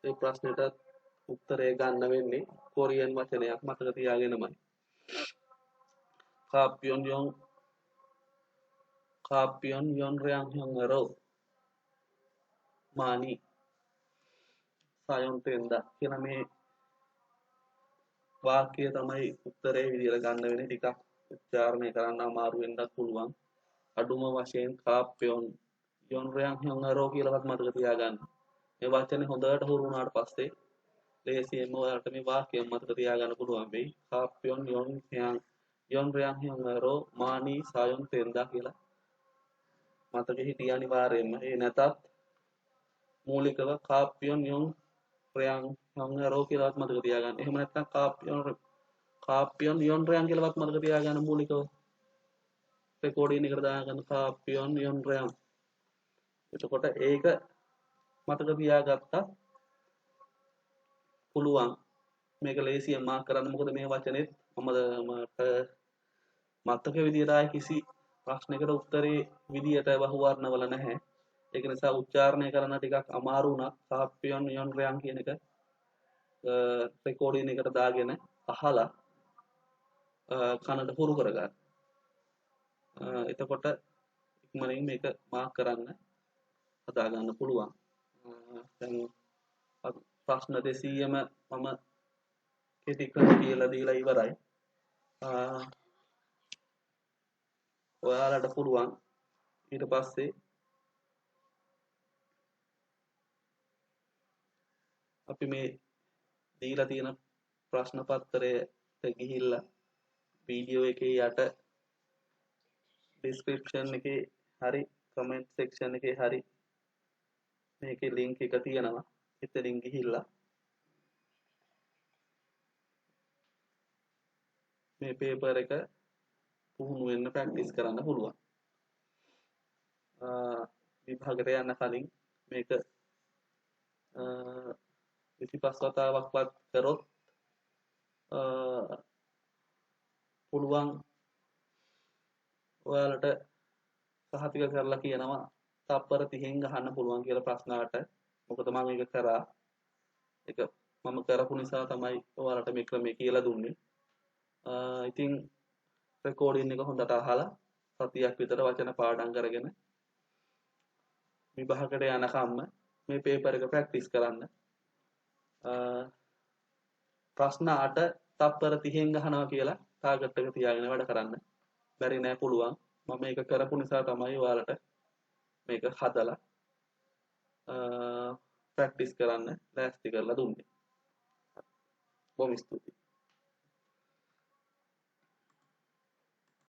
ඒ ප්‍රශ්නෙට උත්තරේ ගන්න වෙන්නේ කොරියන් වචනයක් මතක තියාගෙනමයි. කාප්පියොන් යොන් රයන් හ්‍යංගරෝ මානි සයොන් තෙන්දා කියන මේ වාක්‍යය තමයි උත්තරේ විදිහට ගන්න වෙන්නේ. ටිකක් උච්චාරණය කරන්න අමාරු වෙන්නත් පුළුවන්. අඩුම වශයෙන් කාප්පියොන් යොන් රයන් හ්‍යංගරෝ කියලාවත් මතක තියාගන්න. මේ වචනේ හොඳට හුරු වුණාට පස්සේ ලේසියෙන්ම ඔයාලට මේ වාක්‍යය මතක තියාගන්න පුළුවන් වෙයි. කාප්පියොන් යොන් රයන් හ්‍යංගරෝ මානි සයොන් තෙන්දා කියලා මතක හිටිය අනිවාර්යයෙන්ම. ඒ නැතත් මූලිකව කාප්පියොන් යොන් රයන් හ්‍යංගරෝ කියලාවත් මතක තියාගන්න. එහෙම නැත්නම් කාප්පියොන් කාපියොන් යොන්රයන් කියලාවත් මතක තියාගන්න මූලිකව රෙකෝඩින් එකට දාගන්න කාපියොන් යොන්රයන්. එතකොට ඒක මතක තියාගත්තා පුළුවන්. මේක ලේසියෙන් මාක් කරන්න. මොකද මේ වචනේත් මට මතක විදියට ආයේ කිසි ප්‍රශ්නයකට උත්තරේ විදියට බහුවර්ණවල නැහැ. ඒක නිසා උච්චාරණය කරන්න ටිකක් අමාරු වුණා. කාපියොන් යොන්රයන් කියන එක රෙකෝඩින් එකට දාගෙන අහලා කනට හුරු කරගන්න. එතකොට ඉක්මනින් මේක මාක් කරන්න හදා ගන්න පුළුවන්. දැන් ප්‍රශ්න 200ම මම කෙටි කරලා කියලා දීලා ඉවරයි. ඔයාලට පුළුවන් ඊට පස්සේ අපි මේ දීලා තියෙන ප්‍රශ්න පත්‍රයට ගිහිල්ලා වීඩියෝ එකේ යට ඩිස්ක්‍රිප්ෂන් එකේ හරි කමෙන්ට් සෙක්ෂන් එකේ හරි මේකේ ලින්ක් එක තියෙනවා. එතනින් ගිහිල්ලා මේ පේපර් එක පුහුණු වෙන්න ප්‍රැක්ටිස් කරන්න පුළුවන්. විභාගයට යන්න කලින් මේක 25 වතාවක්වත් කරොත් පුළුවන් ඔයාලට සහතික කරලා කියනවා තප්පර 30න් ගහන්න පුළුවන් කියලා ප්‍රශ්න 8. මොකද මම ඒක කරා. ඒක මම කරපු නිසා තමයි ඔයාලට මේ ක්‍රමය කියලා දුන්නේ. ඉතින් රෙකෝඩින් එක හොඳට අහලා සතියක් විතර වචන පාඩම් කරගෙන විභාගයට යනකම්ම මේ පේපර් එක ප්‍රැක්ටිස් කරන්න. ප්‍රශ්න 8 තප්පර 30න් ගහනවා කියලා ටාගට් එක තියාගෙන වැඩ කරන්න. බැරි නෑ පුළුවන්. මම මේක කරපු නිසා තමයි ඔයාලට මේක හදලා ප්‍රැක්ටිස් කරන්න ලෑස්ති කරලා දුන්නේ. බොහොම ස්තුතියි.